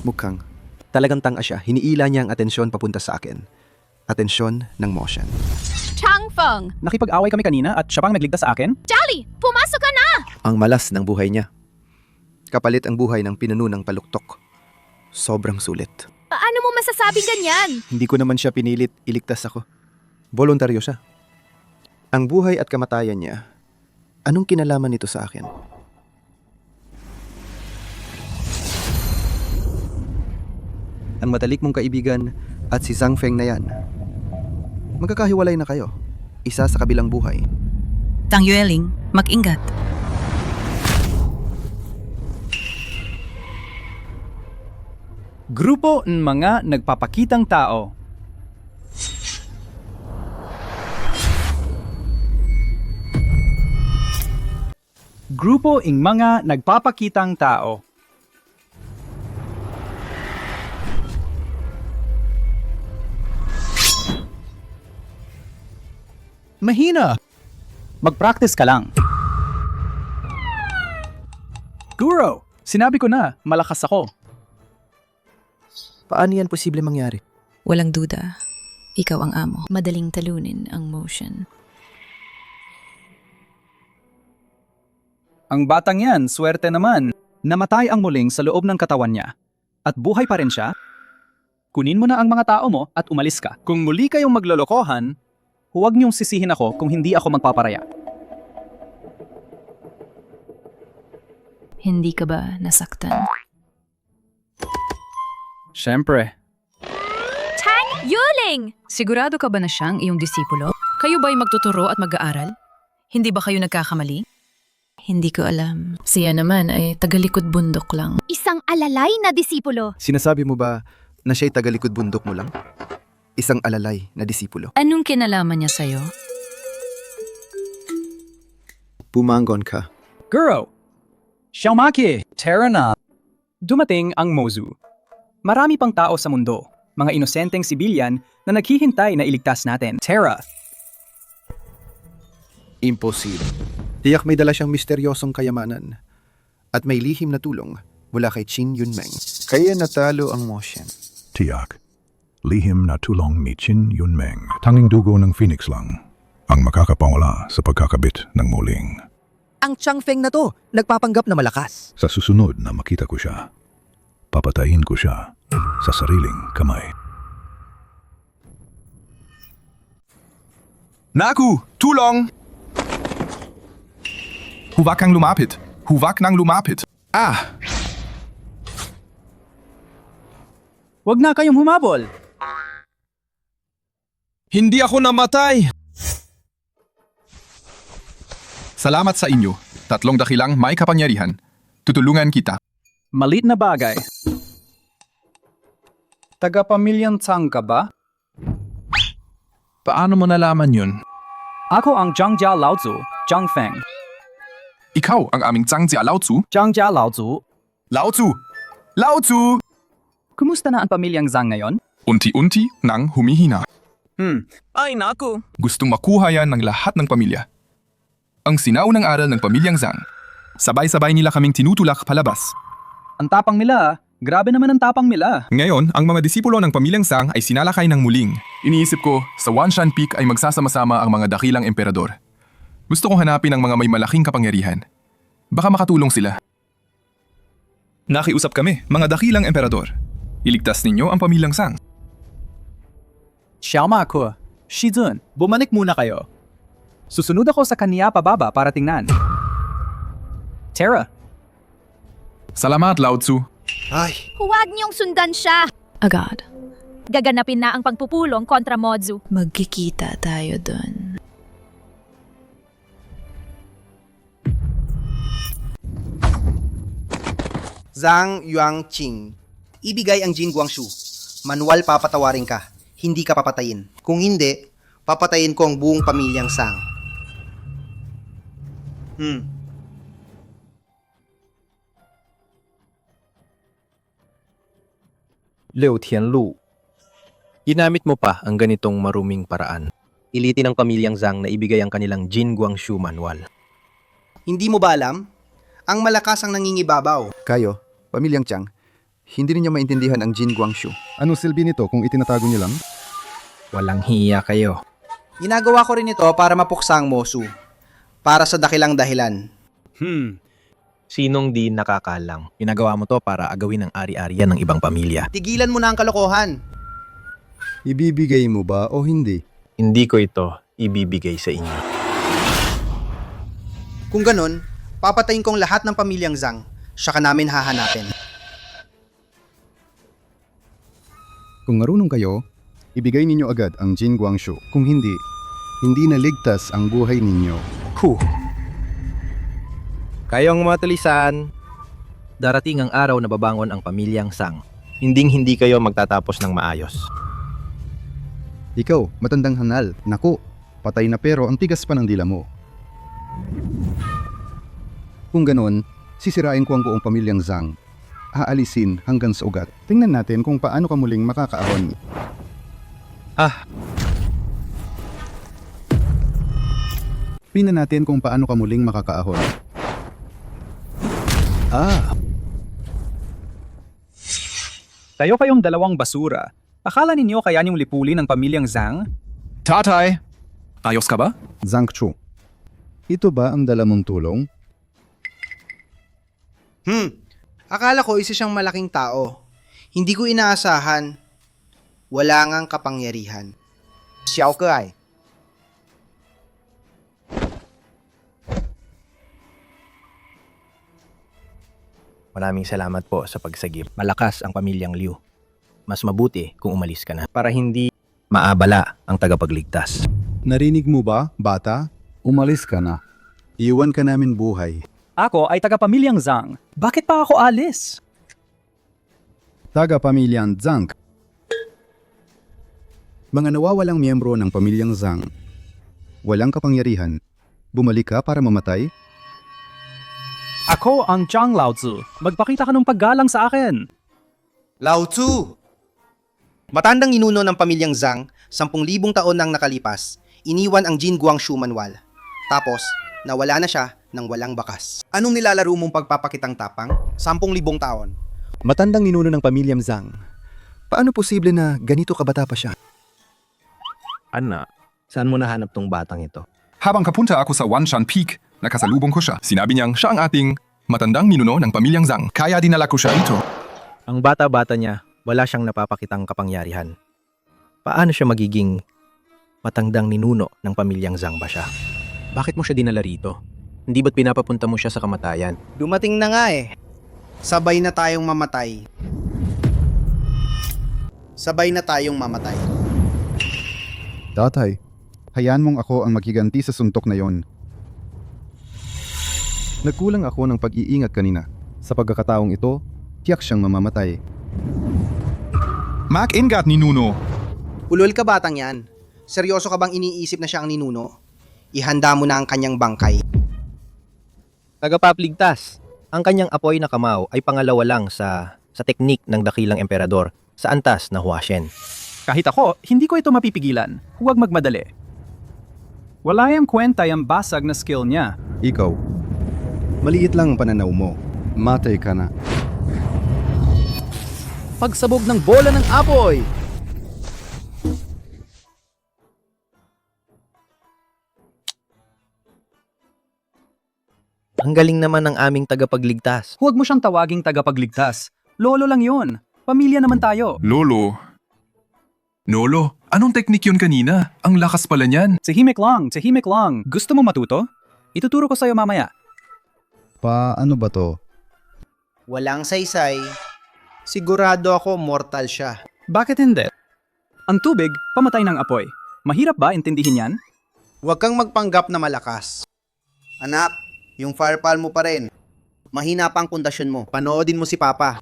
Mukhang. Talagang tanga siya. Hiniila niya ang atensyon papunta sa akin. Atensyon ng Motion. Changfeng! Nakipag-away kami kanina at siya pang nagligtas sa akin? Charlie, pumasok ka na! Ang malas ng buhay niya. Kapalit ang buhay ng pinuno ng paluktok. Sobrang sulit. Paano mo masasabing ganyan? Hindi ko naman siya pinilit iligtas ako. Voluntaryo siya. Ang buhay at kamatayan niya, anong kinalaman nito sa akin? Ang matalik mong kaibigan at si Zhang Feng na yan. Magkakahiwalay na kayo. Isa sa kabilang buhay. Tang Yueling, mag-ingat. Grupo ng mga nagpapakitang tao. Grupo ng mga nagpapakitang tao. Mahina. Mag-practice ka lang. Guro, sinabi ko na, malakas ako. Paano yan posible mangyari? Walang duda. Ikaw ang amo. Madaling talunin ang Motion. Ang batang yan, swerte naman. Namatay ang muling sa loob ng katawan niya. At buhay pa rin siya. Kunin mo na ang mga tao mo at umalis ka. Kung muli kayong maglolokohan, huwag niyong sisihin ako kung hindi ako magpaparaya. Hindi ka ba nasaktan? Siyempre. Tang Yueling! Sigurado ka ba na siyang iyong disipulo? Kayo ba'y magtuturo at mag-aaral? Hindi ba kayo nagkakamali? Hindi ko alam. Siya naman ay tagalikod bundok lang. Isang alalay na disipulo. Sinasabi mo ba na siya'y tagalikod bundok mo lang? Isang alalay na disipulo. Anong kinalaman niya sa'yo? Pumanggon ka. Guro! Xiaomaki! Tara na! Dumating ang Mozu. Marami pang tao sa mundo. Mga inosenteng sibilyan na naghihintay na iligtas natin. Tara! Imposible. Tiyak may dala siyang misteryosong kayamanan at may lihim na tulong mula kay Qin Yunmeng. Kaya natalo ang Moshen. Tiyak, lihim na tulong ni Qin Yunmeng. Tanging dugo ng Phoenix lang ang makakapawala sa pagkakabit ng muling. Ang Chang Feng na to, nagpapanggap na malakas. Sa susunod na makita ko siya, papatayin ko siya sa sariling kamay. Naku! Tulong! Huwag kang lumapit. Huwag nang lumapit. Ah! Huwag na kayong humabol! Hindi ako namatay! Salamat sa inyo. 3 dakilang may kapangyarihan. Tutulungan kita. Malit na bagay. Taga-pamilyang Zhang ka ba? Paano mo nalaman yun? Ako ang Zhangjia Laozu, Zhang Feng. Ikaw ang aming Zhangjia Laozu? Zhangjia Laozu. Laozu! Laozu! Kumusta na ang pamilyang Zhang ngayon? Unti-unti nang humihina. Ay naku! Gustong makuha yan ng lahat ng pamilya. Ang sinaunang aral ng pamilyang Zhang. Sabay-sabay nila kaming tinutulak palabas. Ang tapang nila. Grabe naman ang tapang nila. Ngayon, ang mga disipulo ng pamilyang Zhang ay sinalakay ng muling. Iniisip ko, sa Wanshan Peak ay magsasama-sama ang mga dakilang emperador. Gusto kong hanapin ang mga may malaking kapangyarihan. Baka makatulong sila. Nakiusap kami, mga dakilang emperador. Iligtas ninyo ang pamilyang Zhang. Xiaoma ko, Shizun, bumalik muna kayo. Susunod ako sa kaniya pababa para tingnan. Tara. Salamat, Lao Tzu. Ay, Huwag niyong sundan siya! Agad. Gaganapin na ang pagpupulong kontra Mozu. Magkikita tayo dun. Zhang Yuanqing. Ibigay ang Jin Guangshu. Manual papatawarin ka. Hindi ka papatayin. Kung hindi, papatayin ko ang buong pamilyang Zhang. Liu Tianlu. Ginamit mo pa ang ganitong maruming paraan. Ilitin ng pamilyang Zhang na ibigay ang kanilang Jin Guangshu manual. Hindi mo ba alam? Ang malakas ang nangingibabaw. kayo, pamilyang Chang, hindi ninyo maintindihan ang Jin Guangshu. Ano silbi nito kung itinatago niyo lang? Walang hiya kayo. Ginagawa ko rin ito para mapuksa ang Mozu. Para sa dakilang dahilan. Sinong di nakakalang? Ginagawa mo to para agawin ang ari-arian ng ibang pamilya. Tigilan mo na ang kalokohan. Ibibigay mo ba o hindi? Hindi ko ito ibibigay sa inyo. Kung ganun, papatayin kong lahat ng pamilyang Zhang. Siya ka namin hahanapin. Kung marunong kayo, ibigay ninyo agad ang Jin Guangshu. Kung hindi, hindi naligtas ang buhay ninyo. Kayong mga tulisan, darating ang araw na babangon ang pamilyang Zhang. Hinding-hindi kayo magtatapos ng maayos. Ikaw, matandang hanal. Naku, patay na pero ang tigas pa ng dila mo. Kung ganon, sisirain ko ang buong pamilyang Zhang. Aalisin hanggang sa ugat. Tingnan natin kung paano ka muling makakaahon. Tingnan natin kung paano ka muling makakaahon. Tayo kayong dalawang basura. Akala ninyo kaya niyong lipulin ang pamilyang Zhang? Tatay! Ayos ka ba? Zhang Chu, ito ba ang dala mong tulong? Akala ko isa siyang malaking tao. Hindi ko inaasahan. Wala ngang kapangyarihan. Xiao Keai. Maraming salamat po sa pagsagip. Malakas ang pamilyang Liu. Mas mabuti kung umalis ka na para hindi maabala ang tagapagligtas. Narinig mo ba, bata? Umalis ka na. Iwan ka namin buhay. Ako ay taga-pamilyang Zhang. Bakit pa ako alis? Taga-pamilyang Zhang. Mga nawawalang miyembro ng pamilyang Zhang. Walang kapangyarihan. Bumalik ka para mamatay? Ako ang Zhang Laozu. Magpakita ka ng paggalang sa akin. Lao Tzu! Matandang ninuno ng pamilyang Zhang, 10,000 taon nang nakalipas, iniwan ang Jin Guangshu manual. Tapos, nawala na siya nang walang bakas. Anong nilalaro mong pagpapakitang tapang? 10,000 taon. Matandang ninuno ng pamilyang Zhang. Paano posible na ganito kabata pa siya? Anak, saan mo nahanap tong batang ito? Habang kapunta ako sa Wanshan Peak, nakasalubong ko siya. Sinabi niyang siya ang ating matandang ninuno ng pamilyang Zhang. Kaya dinala ko siya ito. Ang bata-bata niya, wala siyang napapakitang kapangyarihan. Paano siya magiging matandang ninuno ng pamilyang Zhang ba siya? Bakit mo siya dinala rito? Hindi ba't pinapapunta mo siya sa kamatayan? Dumating na nga eh. Sabay na tayong mamatay. Sabay na tayong mamatay. Tatay, hayaan mong ako ang magiganti sa suntok na yon. Nagkulang ako ng pag-iingat kanina. Sa pagkakataong ito, tiyak siyang mamamatay. Mag-ingat, ninuno! Ulol ka batang yan. Seryoso ka bang iniisip na siya ang ninuno? Ihanda mo na ang kanyang bangkay. Tagapapligtas, ang kanyang apoy na kamao ay pangalawa lang sa teknik ng dakilang emperador sa antas na Huashen. Kahit ako, hindi ko ito mapipigilan. Huwag magmadali. Wala yung kwenta yung basag na skill niya. Ikaw, maliit lang ang pananaw mo. Matay ka na. Pagsabog ng bola ng apoy! Ang galing naman ng aming tagapagligtas. Huwag mo siyang tawaging tagapagligtas. Lolo lang yun. Pamilya naman tayo. Lolo. Anong teknik yun kanina? Ang lakas pala niyan. Tahimik lang. Gusto mo matuto? Ituturo ko sa'yo mamaya. Paano ba to? Walang saysay. Sigurado ako mortal siya. Bakit hindi? Ang tubig, pamatay ng apoy. Mahirap ba intindihin yan? Huwag kang magpanggap na malakas. Anak, yung firepal mo pa rin. Mahina pa ang pundasyon mo. Panoodin mo si Papa.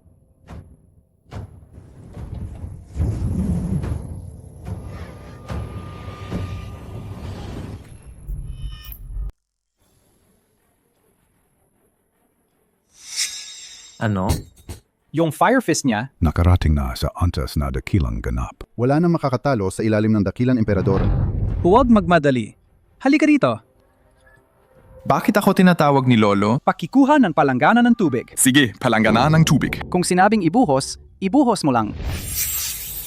Ano? Yung fire fist niya, Nakarating na sa antas na dakilang ganap. Wala nang makakatalo sa ilalim ng dakilang emperador. huwag magmadali. Halika rito. Bakit ako tinatawag ni Lolo? Pakikuha ng palanggana ng tubig. Sige, palanggana ng tubig. Kung sinabing ibuhos, ibuhos mo lang.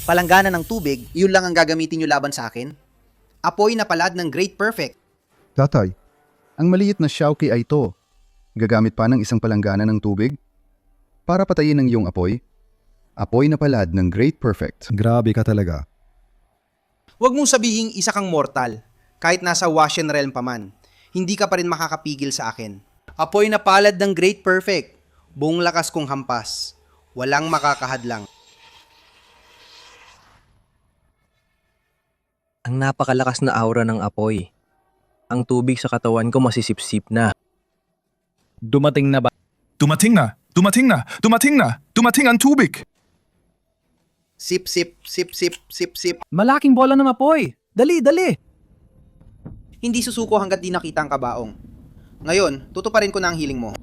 Palanggana ng tubig, yun lang ang gagamitin nyo laban sa akin? Apoy na palad ng Great Perfect. Tatay, ang maliit na Xiaoqi ay ito. Gagamit pa ng isang palanggana ng tubig? Para patayin ang iyong apoy? Apoy na palad ng Great Perfect. Grabe ka talaga. Huwag mong sabihing isa kang mortal, kahit nasa Washen Realm pa man. Hindi ka pa rin makakapigil sa akin. Apoy na palad ng Great Perfect, buong lakas kong hampas. Walang makakahadlang. Ang napakalakas na aura ng apoy. Ang tubig sa katawan ko masisipsip na. Dumating na ba? Dumating na! Dumating na! Dumating na! Dumating ang tubig! Sip, sip, sip, sip, sip, sip. Malaking bola ng apoy. Dali. Hindi susuko hanggat di nakita ang kabaong. Ngayon, tutuparin ko na ang hiling mo.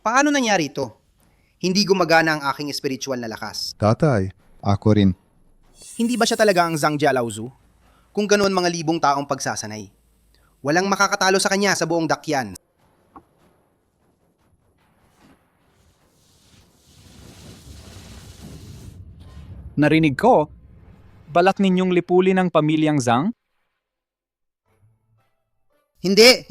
Paano nangyari ito? Hindi gumagana ang aking espiritual na lakas. Tatay, ako rin. Hindi ba siya talaga ang Zhang Jialaozu? Kung ganoon mga libong taong pagsasanay. Walang makakatalo sa kanya sa buong dakyan. Narinig ko, balak ninyong lipulin ang pamilyang Zhang? Hindi!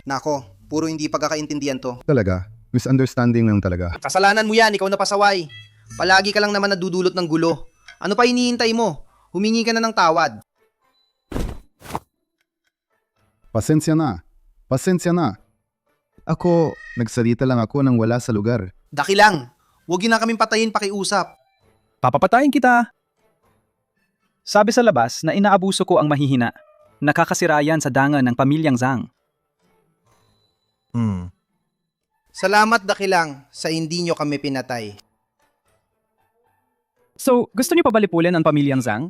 Nako, puro hindi pagkakaintindihan to. Talaga, misunderstanding lang talaga. Kasalanan mo yan, ikaw na pasaway. Palagi ka lang naman nadudulot ng gulo. Ano pa hinihintay mo? Humingi ka na ng tawad. Pasensya na. Ako, nagsalita lang ako nang wala sa lugar. Daki lang. Huwag yun na kaming patayin pakiusap. Papapatayin kita. Sabi sa labas na inaabuso ko ang mahihina. Nakakasira yan sa dangan ng pamilyang Zhang. Salamat dakilang sa hindi nyo kami pinatay. So, gusto niyo pa ba lipulin ang pamilyang Zhang?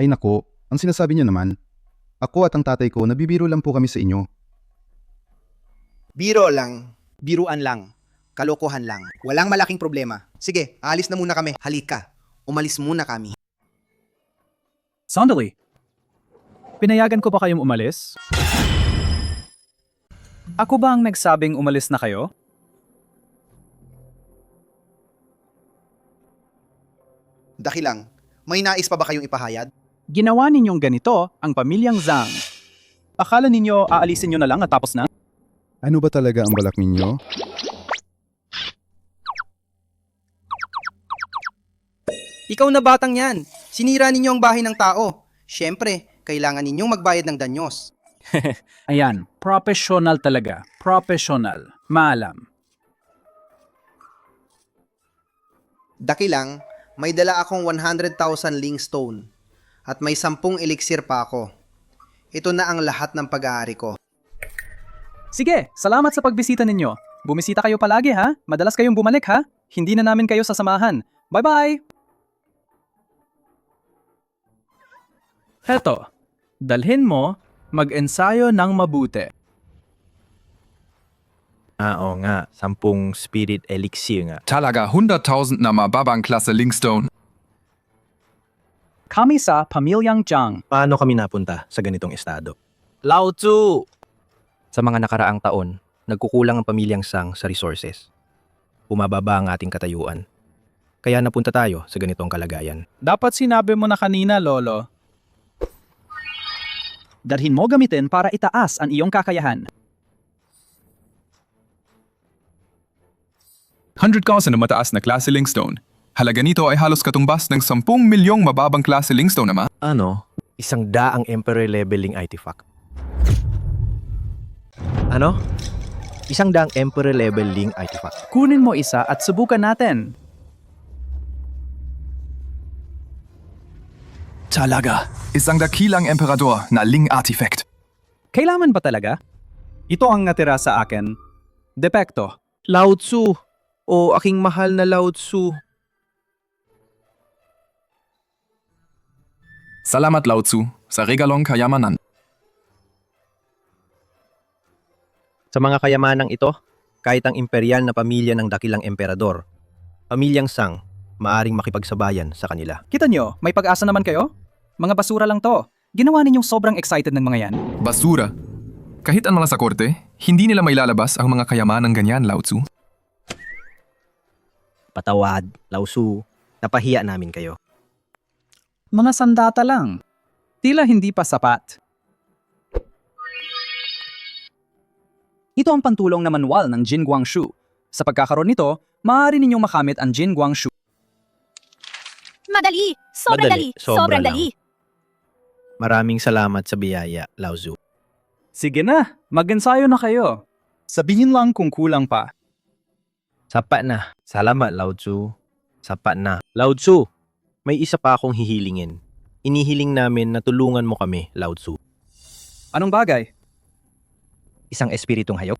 Ay nako, ang sinasabi niyo naman. Ako at ang tatay ko, nabibiro lang po kami sa inyo. Biro lang. Biruan lang. Kalokohan lang. Walang malaking problema. Sige, aalis na muna kami. Halika. Umalis muna kami. Sandali. Pinayagan ko ba kayong umalis? Ako ba ang nagsabing umalis na kayo? Daki lang. May nais pa ba kayong ipahayag? Ginawa ninyong ganito ang pamilyang Zhang. Akala ninyo aalisin nyo na lang at tapos na? Ano ba talaga ang balak ninyo? Ikaw na batang yan. Sinira ninyo ang bahay ng tao. Siyempre, kailangan ninyong magbayad ng danyos. Ayan, professional talaga. Professional. Maalam. Daki lang, may dala akong 100,000 ling stone. At may 10 elixir pa ako. Ito na ang lahat ng pag-aari ko. Sige, salamat sa pagbisita ninyo. Bumisita kayo palagi ha? Madalas kayong bumalik ha? Hindi na namin kayo sasamahan. Bye-bye! Heto, dalhin mo, mag-ensayo ng mabuti. Oo nga, 10 spirit elixir nga. Talaga 100,000 na mababang klase Lingstone. Kami sa pamilyang Zhang. Paano kami napunta sa ganitong estado? Lao Tzu! Sa mga nakaraang taon, nagkukulang ang pamilyang Zhang sa resources. Bumababa ang ating katayuan. Kaya napunta tayo sa ganitong kalagayan. Dapat sinabi mo na kanina, Lolo. Dalhin mo gamitin para itaas ang iyong kakayahan. 100,000 na mataas na klase Lingstone. Halaga nito ay halos katumbas ng 10 milyong mababang klase Lingstone naman. Ano? 100 Emperor leveling artifact. Ano? 100 Emperor leveling artifact. Kunin mo isa at subukan natin. Talaga. Isang dakilang emperador na Ling artifact. Kailangan ba talaga? Ito ang natira sa akin. Depekto. Lao Tzu! O aking mahal na Lao Tzu. Salamat Lao Tzu sa regalong kayamanan. Sa mga kayamanang ito, kahit ang imperial na pamilya ng dakilang emperador, pamilyang Zhang, maaring makipagsabayan sa kanila. Kita nyo, may pag-asa naman kayo? Mga basura lang to. Ginawa ninyong sobrang excited ng mga yan. Basura. Kahit ang mga sa korte, hindi nila mailalabas ang mga kayamanang ganyan, Lao Tzu. Patawad, Lao Tzu. Napahiya namin kayo. Mga sandata lang. Tila hindi pa sapat. Ito ang pantulong na manual ng Jin Guangshu. Sa pagkakaroon nito, maaari ninyong makamit ang Jin Guangshu. Madali! Sobrang Madali, dali! sobra Sobrang lang. dali! Maraming salamat sa biyaya, Lao Tzu. Sige na, mag-ensayo na kayo. Sabihin lang kung kulang pa. Sapat na. Salamat, Lao Tzu. Sapat na. Lao Tzu, may isa pa akong hihilingin. Inihiling namin na tulungan mo kami, Lao Tzu. Anong bagay? Isang espiritong hayop.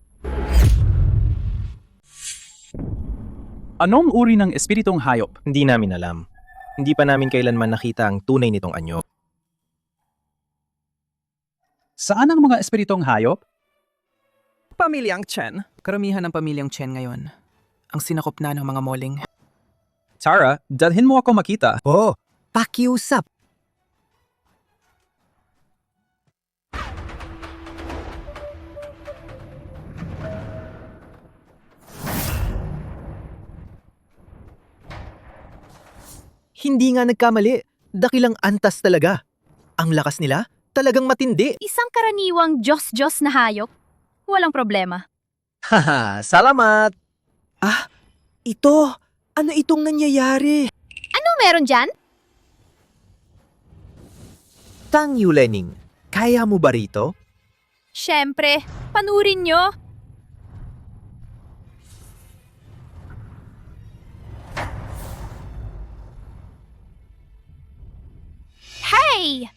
Anong uri ng espiritong hayop? Hindi namin alam. Hindi pa namin kailanman nakita ang tunay nitong anyo. Saan ang mga espiritong hayop? Pamilyang Chen. Karamihan ng pamilyang Chen ngayon. Ang sinakop na ng mga moling. Tara, dalhin mo ako makita. Oh, pakiusap. Hindi nga nagkamali. Dakilang antas talaga. Ang lakas nila, talagang matindi. Isang karaniwang Diyos-Diyos na hayop. Walang problema. Haha, salamat. Ah, ito. Ano itong nangyayari? Ano meron dyan? Tang Yulening, kaya mo ba rito? Siyempre, panurin nyo. Hey!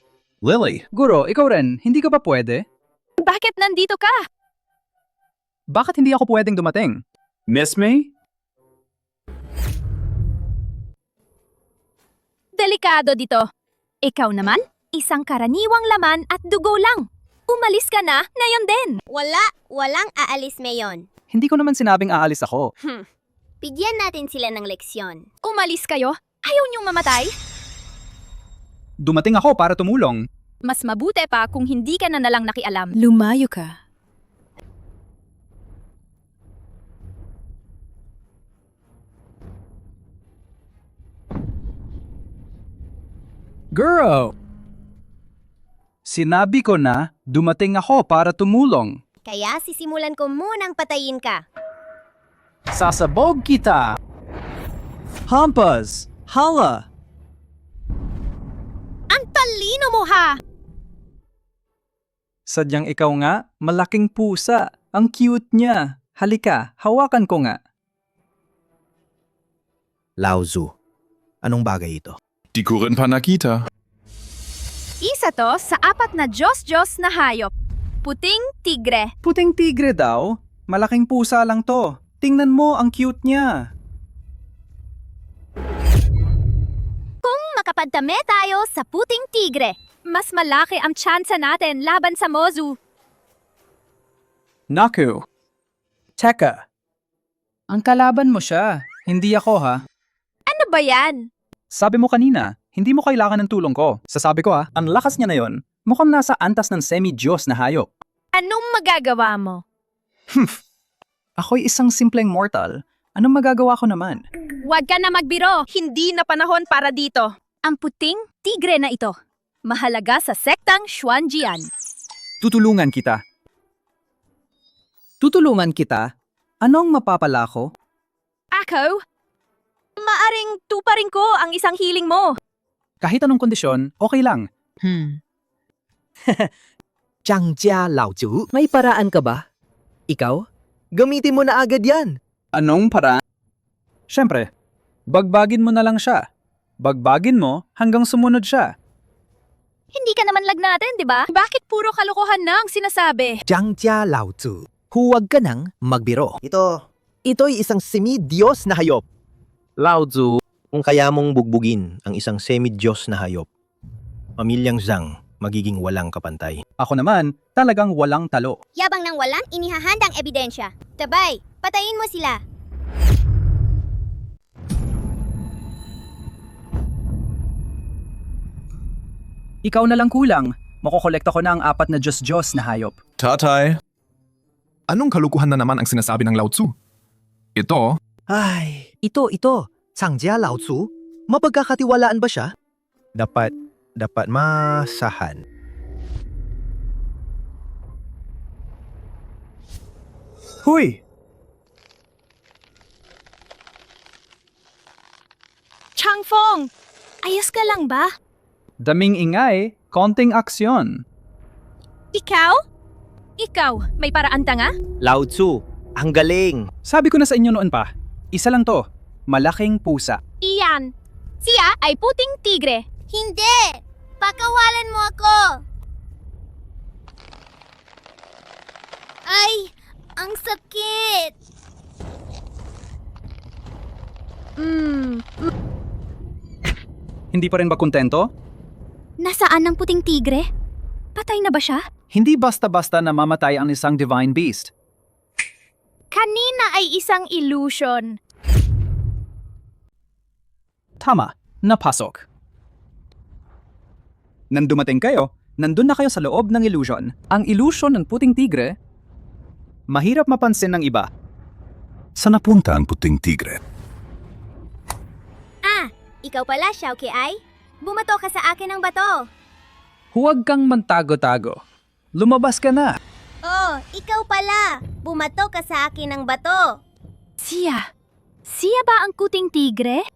Lily. Guro, ikaw rin, hindi ka ba pwede? Bakit nandito ka? Bakit hindi ako pwedeng dumating? Miss me? Delikado dito. Ikaw naman, isang karaniwang laman at dugo lang. Umalis ka na, ngayon din. Walang aalis ngayon. Hindi ko naman sinabing aalis ako. Bigyan natin sila ng leksyon. Umalis kayo? Ayaw niyong mamatay? Dumating ako para tumulong. Mas mabuti pa kung hindi ka na nalang nakialam. Lumayo ka. Girl! Sinabi ko na dumating ako para tumulong. Kaya sisimulan ko munang patayin ka. Sasabog kita! Hampas! Hala! Ang talino mo ha! Sadyang ikaw nga, malaking pusa. Ang cute niya. Halika, hawakan ko nga. Lao Tzu, anong bagay ito? Die Kurin Panakita. Isa to sa 4 na Diyos-Diyos na hayop. Puting tigre. Puting tigre daw? Malaking pusa lang to. Tingnan mo, ang cute niya. Kung makapagtame tayo sa puting tigre, mas malaki ang tsansa natin laban sa Mozu. Naku. Teka. Ang kalaban mo siya. Hindi ako ha. Ano ba yan? Sabi mo kanina, hindi mo kailangan ng tulong ko. Sasabi ko ang lakas niya na yon. Mukhang nasa antas ng semi-Diyos na hayop. Anong magagawa mo? Ako'y isang simpleng mortal. Anong magagawa ko naman? Huwag ka na magbiro. Hindi na panahon para dito. Ang puting tigre na ito. Mahalaga sa sektang Xuanjian. Tutulungan kita. Tutulungan kita? Anong mapapala ko? Ako? Maaring tuparin ko ang isang hiling mo. Kahit anong kondisyon, okay lang. Changjia Lao Tzu, may paraan ka ba? Ikaw? Gamitin mo na agad yan. Anong paraan? Siyempre, bagbagin mo na lang siya. Bagbagin mo hanggang sumunod siya. Hindi ka naman lag natin, di ba? Bakit puro kalokohan na ang sinasabi? Changjia Lao Tzu, huwag ka nang magbiro. Ito'y isang semi-Diyos na hayop. Lao Tzu, kung kaya mong bugbugin ang isang semi-Diyos na hayop, pamilyang Zhang magiging walang kapantay. Ako naman, talagang walang talo. Yabang ng walang inihahandang ebidensya. Tabay, patayin mo sila. Ikaw na lang kulang. Makokolekta ko na ang 4 na Diyos-Diyos na hayop. Tatay. Anong kalukuhan na naman ang sinasabi ng Lao Tzu? Ito, Ay, ito. Changjia Lao Tzu, mapagkakatiwalaan ba siya? Dapat masahan. Huy! Changfeng! Ayos ka lang ba? Daming ingay, konting aksyon. Ikaw? Ikaw, may paraan ta nga? Lao Tzu, ang galing! Sabi ko na sa inyo noon pa, isa lang to, malaking pusa. Iyan. Siya ay puting tigre. Hindi! Pakawalan mo ako! Ay, ang sakit! Hindi pa rin ba kontento? Nasaan ang puting tigre? Patay na ba siya? Hindi basta-basta na mamatay ang isang divine beast. Kanina ay isang illusion. Tama, napasok. Nang dumating kayo, nandun na kayo sa loob ng illusion. Ang illusion ng puting tigre, mahirap mapansin ng iba. Saan napunta ang puting tigre? Ah, ikaw pala, Xiao Ai. Bumato ka sa akin ng bato. Huwag kang mantago-tago. Lumabas ka na. Oh, ikaw pala. Bumato ka sa akin ng bato. Siya ba ang kuting tigre?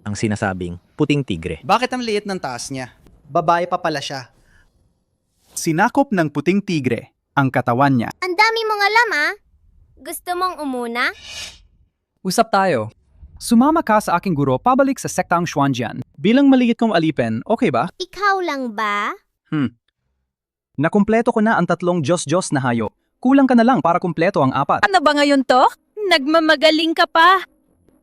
Ang sinasabing puting tigre. Bakit ang liit ng taas niya? Babae pa pala siya. Sinakop ng puting tigre ang katawan niya. Ang dami mong alam, ah. Gusto mong umuna? Usap tayo. Sumama ka sa aking guro pabalik sa sektang Xuanjian. Bilang maliit kong alipin, okay ba? Ikaw lang ba? Nakumpleto ko na ang 3 Diyos-Diyos na hayop. Kulang ka na lang para kumpleto ang 4. Ano ba ngayon to? Nagmamagaling ka pa.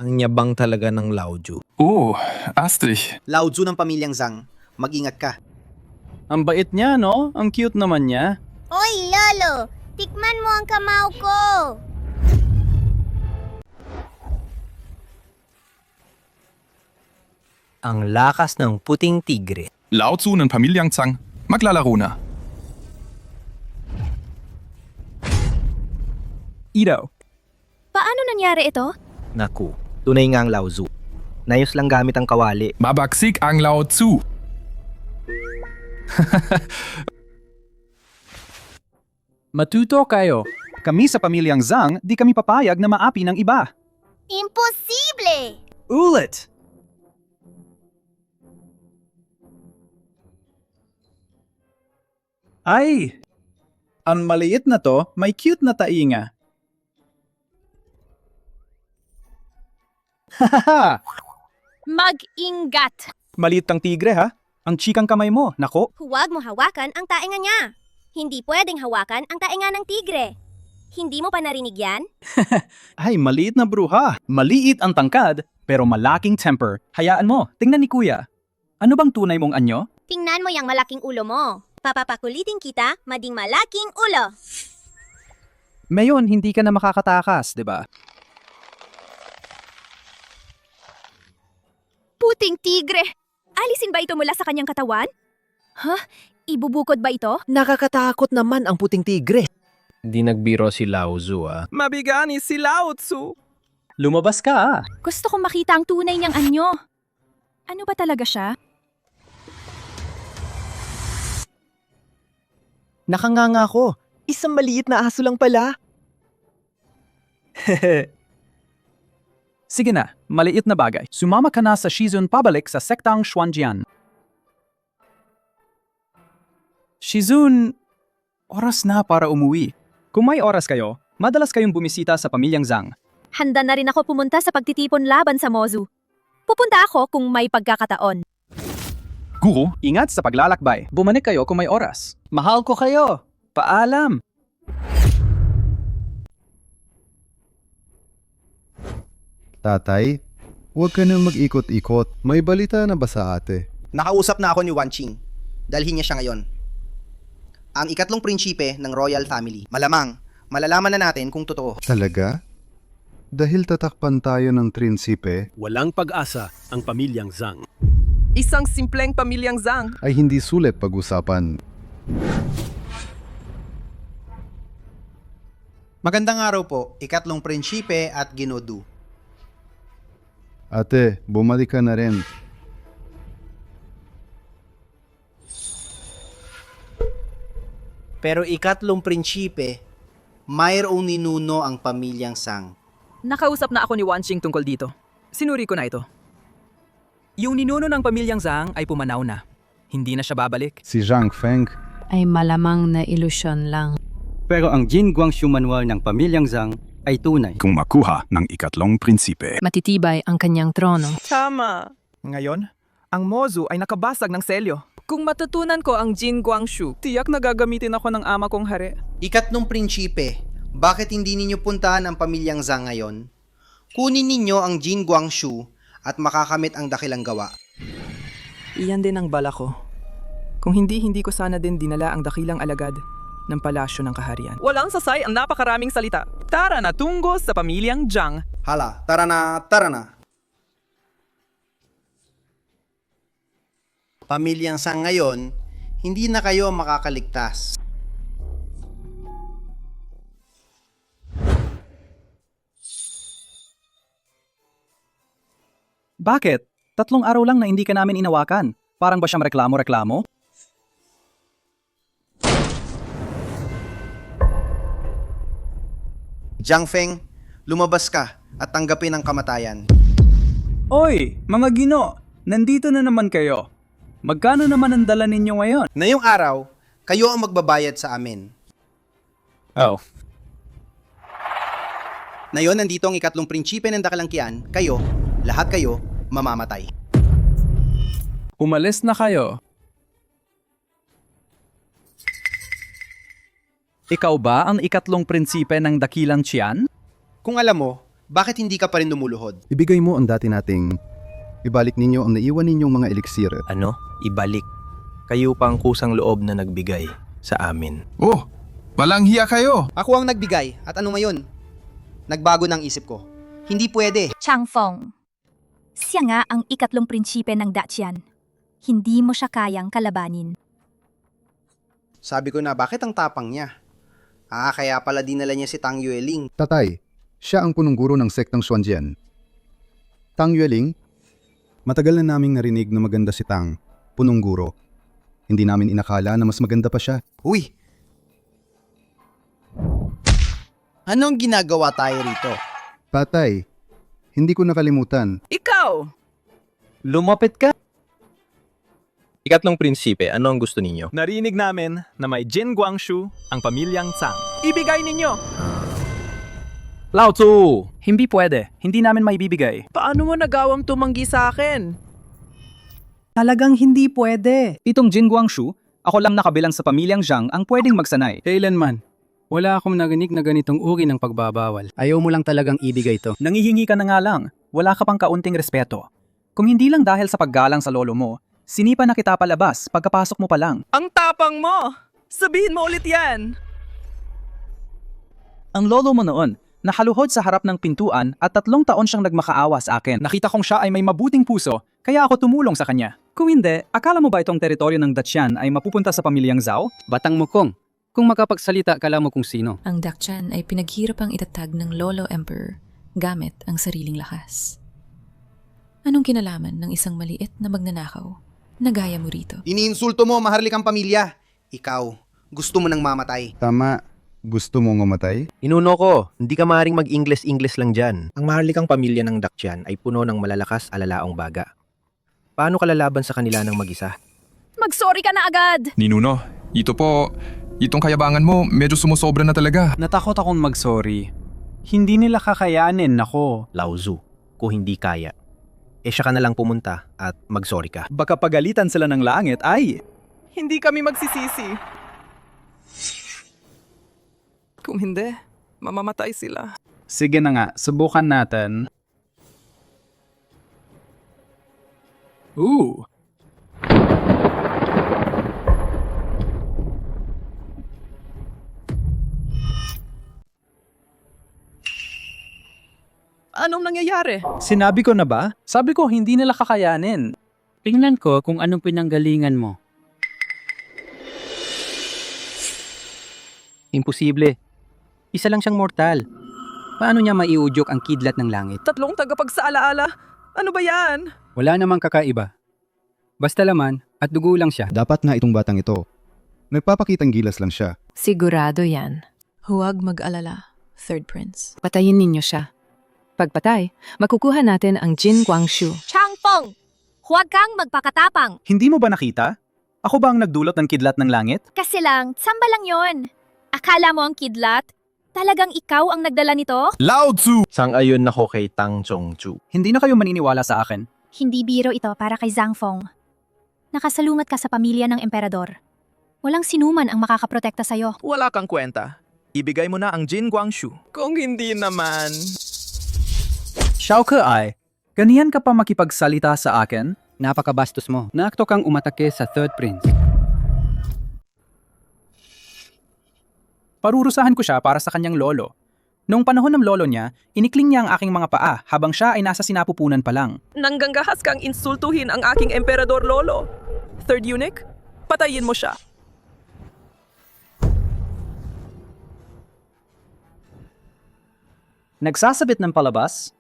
Ang yabang talaga ng Lao Tzu. Oh, Astrich. Lao Tzu ng pamilyang Zhang. Mag-ingat ka. Ang bait niya, no? Ang cute naman niya. Oy, Lolo! Tikman mo ang kamao ko! Ang lakas ng puting tigre. Lao Tzu ng Pamilyang Zhang, maglalaro na. Ito. Paano nangyari ito? Naku, tunay nga ang Lao Tzu. Nayos lang gamit ang kawali. Mabagsik ang Lao Tzu. Matuto kayo. Kami sa pamilyang Zhang, di kami papayag na maapi ng iba. Imposible! Ulit! Ay! Ang maliit na to, may cute na tainga. Hahaha! Mag-ingat! Maliit kang tigre ha? Ang chikang kamay mo, nako. Huwag mo hawakan ang tainga niya. Hindi pwedeng hawakan ang tainga ng tigre. Hindi mo pa narinig yan? Ay, maliit na bruha. Maliit ang tangkad, pero malaking temper. Hayaan mo, tingnan ni kuya. Ano bang tunay mong anyo? Tingnan mo yung malaking ulo mo. Papapakulitin kita, mading malaking ulo. Mayon, hindi ka na makakatakas, di ba? Puting tigre! Alisin ba ito mula sa kanyang katawan? Ibubukod ba ito? Nakakatakot naman ang puting tigre. Di nagbiro si Lao Tzu Mabigani si Lao Tzu. Lumabas ka ah. Gusto kong makita ang tunay niyang anyo. Ano ba talaga siya? Nakanganga ko. Isang maliit na aso lang pala. Sige na, maliit na bagay. Sumama ka na sa Shizun pabalik sa sektang Xuanjian. Shizun, oras na para umuwi. Kung may oras kayo, madalas kayong bumisita sa pamilyang Zhang. Handa na rin ako pumunta sa pagtitipon laban sa Mozu. Pupunta ako kung may pagkakataon. Guru, ingat sa paglalakbay. Bumalik kayo kung may oras. Mahal ko kayo. Paalam. Tatay, huwag ka na mag-ikot-ikot. May balita na ba sa ate? Nakausap na ako ni Wan Qing. Dalhin niya siya ngayon. Ang ikatlong prinsipe ng royal family. Malamang, malalaman na natin kung totoo. Talaga? Dahil tatakpan tayo ng prinsipe, Walang pag-asa ang pamilyang Zhang. Isang simpleng pamilyang Zhang. ay hindi sulit pag-usapan. Magandang araw po, ikatlong prinsipe at Ginodu. Ate, bumalik ka na rin. Pero ikatlong prinsipe, mayroong ninuno ang pamilyang Zhang. Nakausap na ako ni Wan Qing tungkol dito. Sinuri ko na ito. Yung ninuno ng pamilyang Zhang ay pumanaw na. Hindi na siya babalik. Si Zhang Feng, Ay malamang na ilusyon lang. Pero ang Jin Guangxu manual ng pamilyang Zhang ay tunay. Kung makuha ng ikatlong prinsipe. Matitibay ang kanyang trono. Tama. Ngayon, ang Mozu ay nakabasag ng selyo. Kung matutunan ko ang Jin Guangxu, tiyak na gagamitin ako ng ama kong hari. Ikatlong prinsipe, bakit hindi ninyo puntahan ang pamilyang Zhang ngayon? Kunin ninyo ang Jin Guangxu at makakamit ang dakilang gawa. Iyan din ang bala ko. Kung hindi ko sana din dinala ang dakilang alagad ng palasyo ng kaharian. Walang sasay ang napakaraming salita. Tara na tungo sa pamilyang Zhang. Hala, tara na, tara na. Pamilyang Zhang ngayon, hindi na kayo makakaligtas. Bakit? 3 araw lang na hindi ka namin inawakan. Parang ba siyang reklamo-reklamo? Zhang Feng, lumabas ka at tanggapin ang kamatayan. Oy, mga gino, nandito na naman kayo. Magkano naman ang dala ninyo ngayon? Ngayong araw, kayo ang magbabayad sa amin. Oh. Ngayon, nandito ang ikatlong prinsipe ng Dakalangkian. Kayo, lahat kayo, mamamatay. Umalis na kayo. Ikaw ba ang ikatlong prinsipe ng Dakilang Qian? Kung alam mo, bakit hindi ka pa rin lumuluhod? ibigay mo ang dati nating... Ibalik ninyo ang naiwan ninyong mga eliksir. Ano? Ibalik? Kayo pa ang kusang loob na nagbigay sa amin. Oh, walang hiya kayo. Ako ang nagbigay at ano ngayon? Nagbago ng isip ko. Hindi pwede. Changfeng. Siya nga ang ikatlong prinsipe ng Dacian. Hindi mo siya kayang kalabanin. Sabi ko na bakit ang tapang niya? Kaya pala dinala niya si Tang Yueling. Tatay, siya ang punong guro ng sektang Xuanjian. Tang Yueling? Matagal na naming narinig na maganda si Tang, punong guro. Hindi namin inakala na mas maganda pa siya. Uy! Anong ginagawa tayo rito? Tatay, hindi ko nakalimutan. Ikaw! Lumapit ka! Ikatlong prinsipe, ano ang gusto ninyo? Narinig namin na may Jin Guangshu ang pamilyang Zhang. Ibigay ninyo! Lao Tzu! Hindi pwede. Hindi namin maibibigay. Paano mo nagawang tumanggi sa akin? Talagang hindi pwede. Itong Jin Guangshu, ako lang nakabilang sa pamilyang Zhang ang pwedeng magsanay. Kailanman, wala akong narinig na ganitong uri ng pagbabawal. Ayaw mo lang talagang ibigay to. Nangihingi ka na nga lang. Wala ka pang kaunting respeto. Kung hindi lang dahil sa paggalang sa lolo mo, sinipa na kita palabas pagkapasok mo pa lang. Ang tapang mo! Sabihin mo ulit yan! Ang lolo mo noon, nakaluhod sa harap ng pintuan at 3 taon siyang nagmakaawa sa akin. Nakita kong siya ay may mabuting puso, kaya ako tumulong sa kanya. Kung hindi, akala mo ba itong teritoryo ng Dacian ay mapupunta sa pamilyang Zhao? Batang mukong. Kung makapagsalita, kala mo kung sino. Ang Dacian ay pinaghirap ang itatag ng Lolo Emperor gamit ang sariling lakas. Anong kinalaman ng isang maliit na magnanakaw na gaya mo rito? Iniinsulto mo maharlikang pamilya. Ikaw, gusto mo nang mamatay. Tama, gusto mong umatay? Inuno ko, hindi ka maaaring mag-Ingles-Ingles lang dyan. Ang maharlikang pamilya ng Dacian ay puno ng malalakas alalaong baga. Paano ka lalaban sa kanila ng mag-isa? Mag-sorry ka na agad! Ninuno, itong kayabangan mo medyo sumusobra na talaga. Natakot akong mag-sorry. Hindi nila kakayanin, nako. Lao Tzu, kung hindi kaya, siya ka na lang pumunta at mag-sorry ka. Baka pagalitan sila ng langit ay... Hindi kami magsisisi. Kung hindi, mamamatay sila. Sige na nga, subukan natin. Anong nangyayari? Sinabi ko na ba? Sabi ko hindi nila kakayanin. Tingnan ko kung anong pinanggalingan mo. Imposible. Isa lang siyang mortal. Paano niya maiudyok ang kidlat ng langit? 3 tagapagsaalaala. Ano ba yan? Wala namang kakaiba. Basta laman at dugo lang siya. Dapat nga itong batang ito. Nagpapakitang gilas lang siya. Sigurado yan. Huwag mag-alala, Third Prince. Patayin ninyo siya. Pagpatay, makukuha natin ang Jin Guangshu. Changfeng! Huwag kang magpakatapang. Hindi mo ba nakita? Ako ba ang nagdulot ng kidlat ng langit? Kasi lang, tsamba lang yon. Akala mo ang kidlat? Talagang ikaw ang nagdala nito? Lao Tzu! Sang-ayon ako kay Tang Chongchu. Hindi na kayo maniniwala sa akin. Hindi biro ito para kay Zhang Feng. Nakasalungat ka sa pamilya ng emperador. Walang sinuman ang makakaprotekta sa'yo. Wala kang kwenta. Ibigay mo na ang Jin Guangshu. Kung hindi naman... Xiao Ke-ai, ganiyan ka pa makipagsalita sa akin? Napakabastos mo. Naakto kang umatake sa Third Prince. Parurusahan ko siya para sa kanyang lolo. Noong panahon ng lolo niya, inikling niya ang aking mga paa habang siya ay nasa sinapupunan pa lang. Nangganggahas kang insultuhin ang aking emperador lolo. Third eunuch, patayin mo siya. Nagsasabit ng palabas?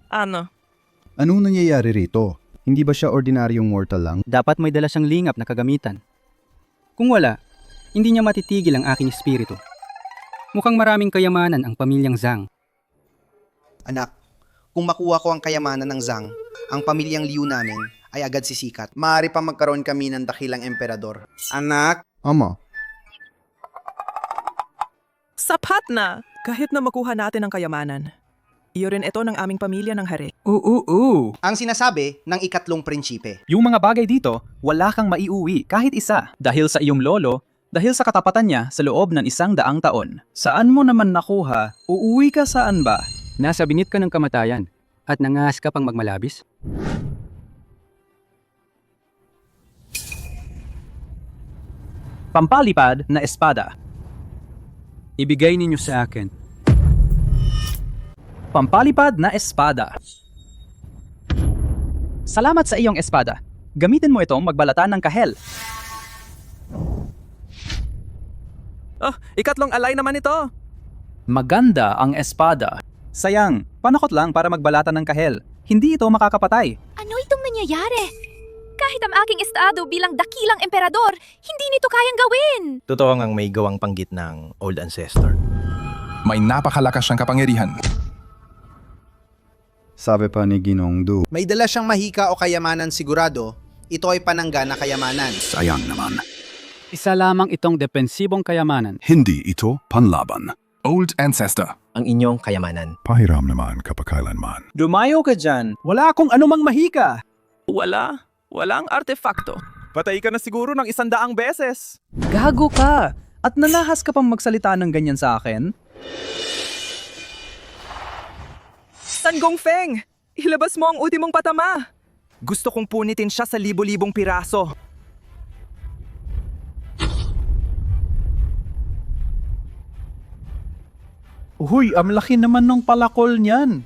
Ano? Anong nangyayari rito? Hindi ba siya ordinaryong mortal lang? Dapat may dala siyang lingap na kagamitan. Kung wala, hindi niya matitigil ang aking espiritu. Mukhang maraming kayamanan ang pamilyang Zhang. Anak, kung makuha ko ang kayamanan ng Zhang, ang pamilyang Liu namin ay agad sisikat. Maaari pa magkaroon kami ng dakilang emperador. Anak? Ama. Sapat na! Kahit na makuha natin ang kayamanan. Iyo rin ito ng aming pamilya ng hari. Ang sinasabi ng ikatlong prinsipe. Yung mga bagay dito, wala kang maiuwi kahit isa. Dahil sa iyong lolo, dahil sa katapatan niya sa loob ng 100 taon. Saan mo naman nakuha? Uuwi ka saan ba? Nasa binit ka ng kamatayan at nangahas ka pang magmalabis? Pampalipad na espada. Ibigay ninyo sa akin. Pampalipad na espada. Salamat sa iyong espada. Gamitin mo itong magbalatan ng kahel. Ikatlong alay naman ito. Maganda ang espada. Sayang, panakot lang para magbalatan ng kahel. Hindi ito makakapatay. Ano itong nangyayari? Kahit ang aking estado bilang dakilang emperador, hindi nito kayang gawin. Totoo ngang may gawang panggit ng Old Ancestor. May napakalakas siyang kapangyarihan. Sabi pa ni Ginong Du. May dala siyang mahika o kayamanan sigurado, ito ay panangga na kayamanan. Sayang naman. Isa lamang itong depensibong kayamanan. Hindi ito panlaban. Old Ancestor. Ang inyong kayamanan. Pahiram naman kapakailanman. Dumayo ka dyan. Wala akong anumang mahika. Walang artefakto. Patay ka na siguro ng 100 beses. Gago ka. At nanahas ka pang magsalita ng ganyan sa akin? San Gongfeng! Ilabas mo ang ultimong patama! Gusto kong punitin siya sa libo-libong piraso. Uy, ang laki naman ng palakol niyan.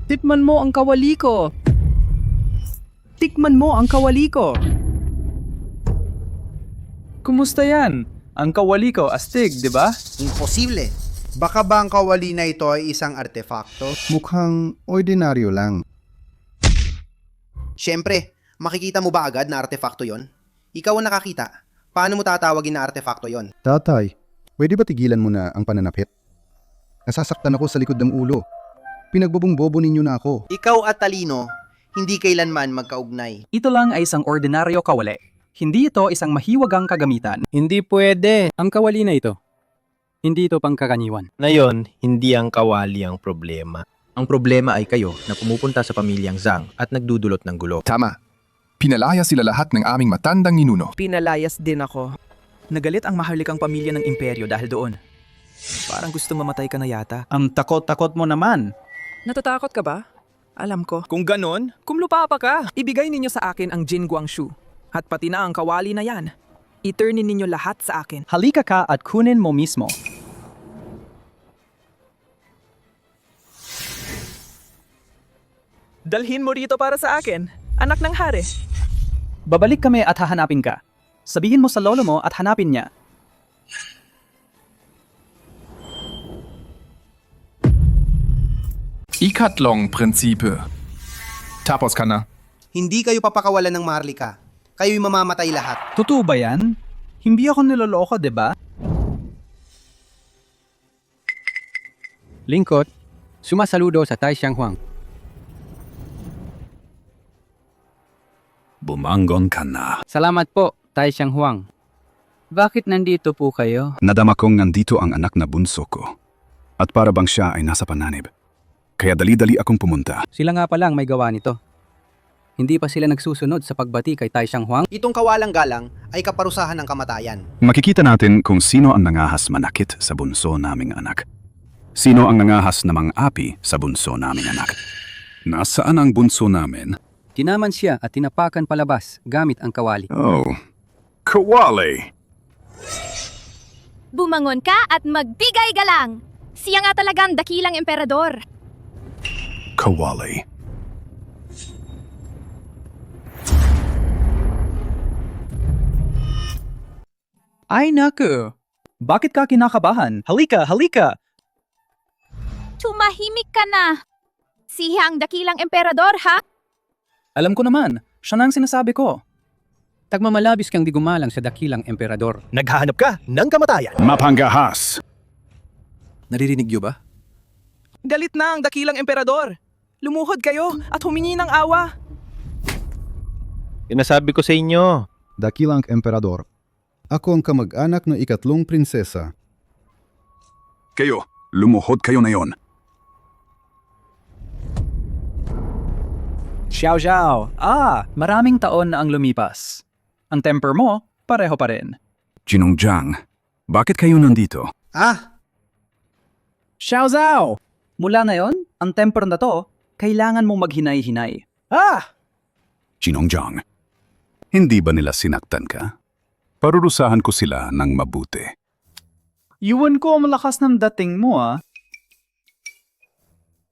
Tikman mo ang kawali ko. Tikman mo ang kawali ko. Kumusta yan? Ang kawali ko, astig, di ba? Imposible. Baka ba ang kawali na ito ay isang artefakto? Mukhang ordinaryo lang. Siyempre, makikita mo ba agad na artefakto yon? Ikaw ang nakakita. Paano mo tatawagin na artefakto yon? Tatay, pwede ba tigilan mo na ang pananapit? Nasasaktan ako sa likod ng ulo. Pinagbubong-bobo ninyo na ako. Ikaw at talino, hindi kailanman magkaugnay. Ito lang ay isang ordinaryo kawali. Hindi ito isang mahiwagang kagamitan. Hindi pwede. Ang kawali na ito. Hindi ito pangkaraniwan. Ngayon, hindi ang kawali ang problema. Ang problema ay kayo na pumupunta sa pamilyang Zhang at nagdudulot ng gulo. Tama. Pinalaya sila lahat ng aming matandang ninuno. Pinalayas din ako. Nagalit ang maharlikang pamilya ng imperyo dahil doon. Parang gusto mamatay ka na yata. Ang takot-takot mo naman. Natatakot ka ba? Alam ko. Kung ganon, kumlupapa ka. Ibigay ninyo sa akin ang Jin Guangshu. At pati na ang kawali na yan. I-turnin ninyo lahat sa akin. Halika ka at kunin mo mismo. Dalhin mo rito para sa akin, anak ng hari. Babalik kami at hahanapin ka. Sabihin mo sa lolo mo at hanapin niya. Ikatlong prinsipe. Tapos ka na. Hindi kayo papakawalan ng Marlika. Kayo'y mamamatay lahat. Totoo ba yan? Hindi ako niloloko, di ba? Lingkod, sumasaludo sa Tai Xianghuang. Bumangon ka na. Salamat po, Tai Xianghuang. Bakit nandito po kayo? Nadama kong nandito ang anak na bunso ko. At para bang siya ay nasa pananib. Kaya dali-dali akong pumunta. Sila nga palang may gawa nito. Hindi pa sila nagsusunod sa pagbati kay Tai Xianghuang? Itong kawalang galang ay kaparusahan ng kamatayan. Makikita natin kung sino ang nangahas manakit sa bunso naming anak. Sino ang nangahas namang api sa bunso naming anak. Nasaan ang bunso namin? Tinaman siya at tinapakan palabas gamit ang kawali. Oh, kawali! Bumangon ka at magbigay galang! Siya nga talagang dakilang emperador. Kawali. Ay naku! Bakit ka kinakabahan? Halika, halika! Tumahimik ka na! Siya ang dakilang emperador, ha? Alam ko naman, siya na ang sinasabi ko. Tagmamalabis kang di gumalang sa dakilang emperador. Naghahanap ka ng kamatayan. Mapanggahas! Naririnig niyo ba? Galit na ang dakilang emperador. Lumuhod kayo at humingi ng awa. Sinasabi ko sa inyo. Dakilang emperador. Ako ang kamag-anak ng ikatlong prinsesa. Kayo, lumuhod kayo na yon. Xiao Xiao, maraming taon na ang lumipas. Ang temper mo, pareho pa rin. Jinong Jiang, bakit kayo nandito? Xiao Zhao! Mula ngayon, ang temper na to, kailangan mong maghinay-hinay. Chinongjang, hindi ba nila sinaktan ka? Parurusahan ko sila ng mabuti. Iwan ko ang lakas ng dating mo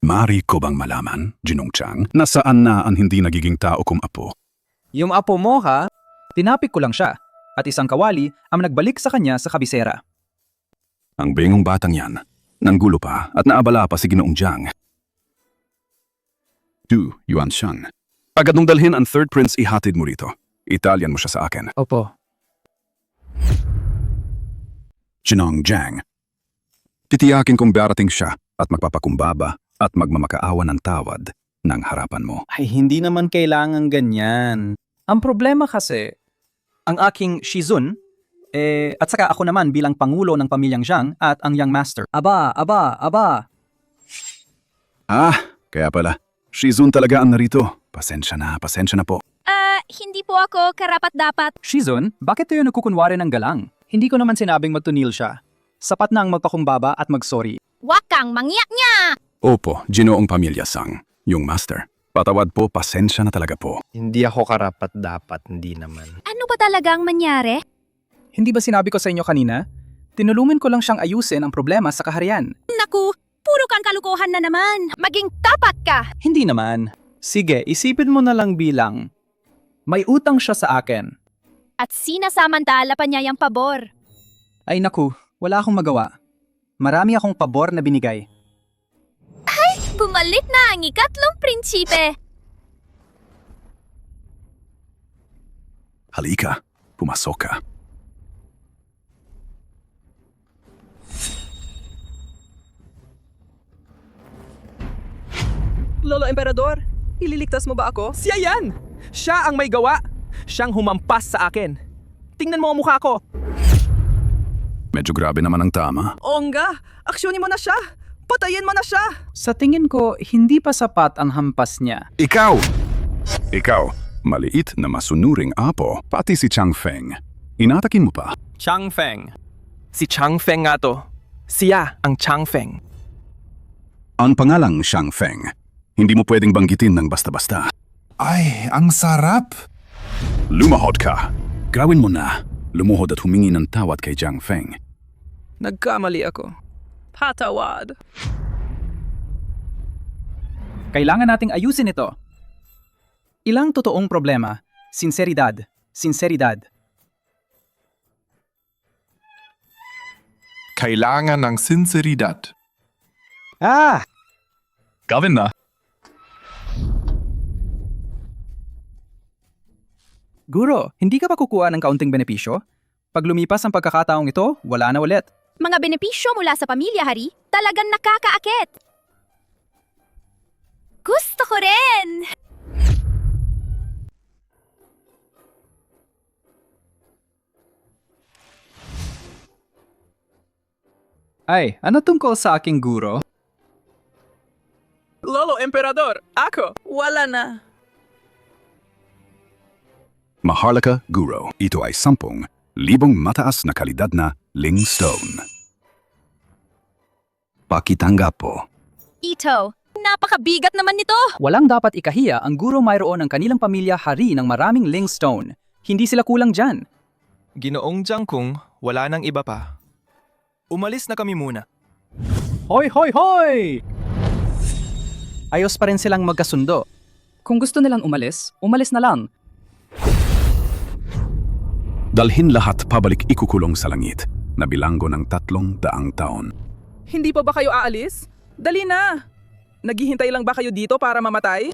Mari ko bang malaman, Jinongchang, na saan na ang hindi nagiging tao kong apo? Yung apo mo ha, tinapik ko lang siya at isang kawali ang nagbalik sa kanya sa kabisera. Ang bengong batang yan, nanggulo pa at naabala pa si Ginoong Jiang. Du, Yuan Shan. Agad nung dalhin ang third prince ihatid mo rito. Italian mo siya sa akin. Opo. Jinongjiang. Titiyakin kong darating siya at magpapakumbaba at magmamakaawa ng tawad ng harapan mo. Ay, hindi naman kailangan ganyan. Ang problema kasi, ang aking Shizun, at saka ako naman bilang pangulo ng pamilyang Zhang at ang young master. Aba. Kaya pala. Shizun talaga ang narito. Pasensya na po. Hindi po ako karapat-dapat. Shizun, bakit tayo nagkukunwari ng galang? Hindi ko naman sinabing magtunil siya. Sapat na ang magpakumbaba at magsorry. Wag kang mangyak niya! Opo, Ginoong Pamilya Sang. Yung master. Patawad po, pasensya na talaga po. Hindi ako karapat-dapat, hindi naman. Ano ba talagang mangyari? Hindi ba sinabi ko sa inyo kanina? Tinulungan ko lang siyang ayusin ang problema sa kaharian. Naku, puro kang kalukuhan na naman. Maging tapat ka! Hindi naman. Sige, isipin mo na lang bilang may utang siya sa akin. At sinasamantala pa niya yung pabor. Ay naku, wala akong magawa. Marami akong pabor na binigay. Ay, bumalik na ang ikatlong prinsipe. Halika, pumasok ka. Lolo Emperador, ililigtas mo ba ako? Siya yan! Siya ang may gawa! Siyang humampas sa akin. Tingnan mo ang mukha ko. Medyo grabe naman ang tama. Ongga, aksyonin mo na siya! Patayin mo na siya! Sa tingin ko, hindi pa sapat ang hampas niya. Ikaw, maliit na masunuring apo, pati si Chang Feng. Inatakin mo pa. Chang Feng. Si Chang Feng nga to. Siya ang Chang Feng. Ang pangalang Chang Feng, hindi mo pwedeng banggitin ng basta-basta. Ay, ang sarap! Lumahod ka. Gawin mo na. Lumuhod at humingi ng tawad kay Chang Feng. Nagkamali ako. Patawad. Kailangan nating ayusin ito. Ilang totoong problema. Sinseridad. Kailangan ng sinseridad. Gawin na. Guro, hindi ka pa kukuha ng kaunting benepisyo? Pag lumipas ang pagkakataong ito, wala na ulit. Mga benepisyo mula sa pamilya, Hari, talagang nakakaakit. Gusto ko rin! Ay, ano tungkol sa aking guro? Lolo Emperador, ako, wala na. Maharlika Guro. Ito ay 10,000 mataas na kalidad na Ling Stone. Pakitanggap po. Ito, napakabigat naman nito! Walang dapat ikahiya ang guro mayroon ng kanilang pamilya hari ng maraming Ling Stone. Hindi sila kulang dyan. Ginoong Jiang kung wala nang iba pa. Umalis na kami muna. Hoy! Ayos pa rin silang magkasundo. Kung gusto nilang umalis na lang. Dalhin lahat pabalik ikukulong sa langit na bilanggo ng 300 taon. Hindi pa ba kayo aalis? Dali na! Naghihintay lang ba kayo dito para mamatay?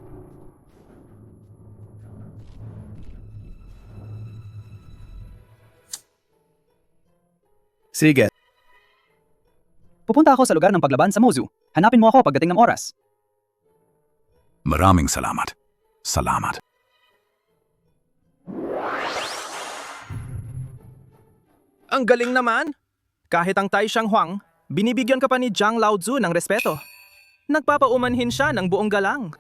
Sige. Pupunta ako sa lugar ng paglaban sa Mozu. Hanapin mo ako pagdating ng oras. Maraming salamat. Salamat. Ang galing naman! Kahit ang Tai Shanghang, binibigyan ka pa ni Zhang Laozu ng respeto. Nagpapaumanhin siya ng buong galang.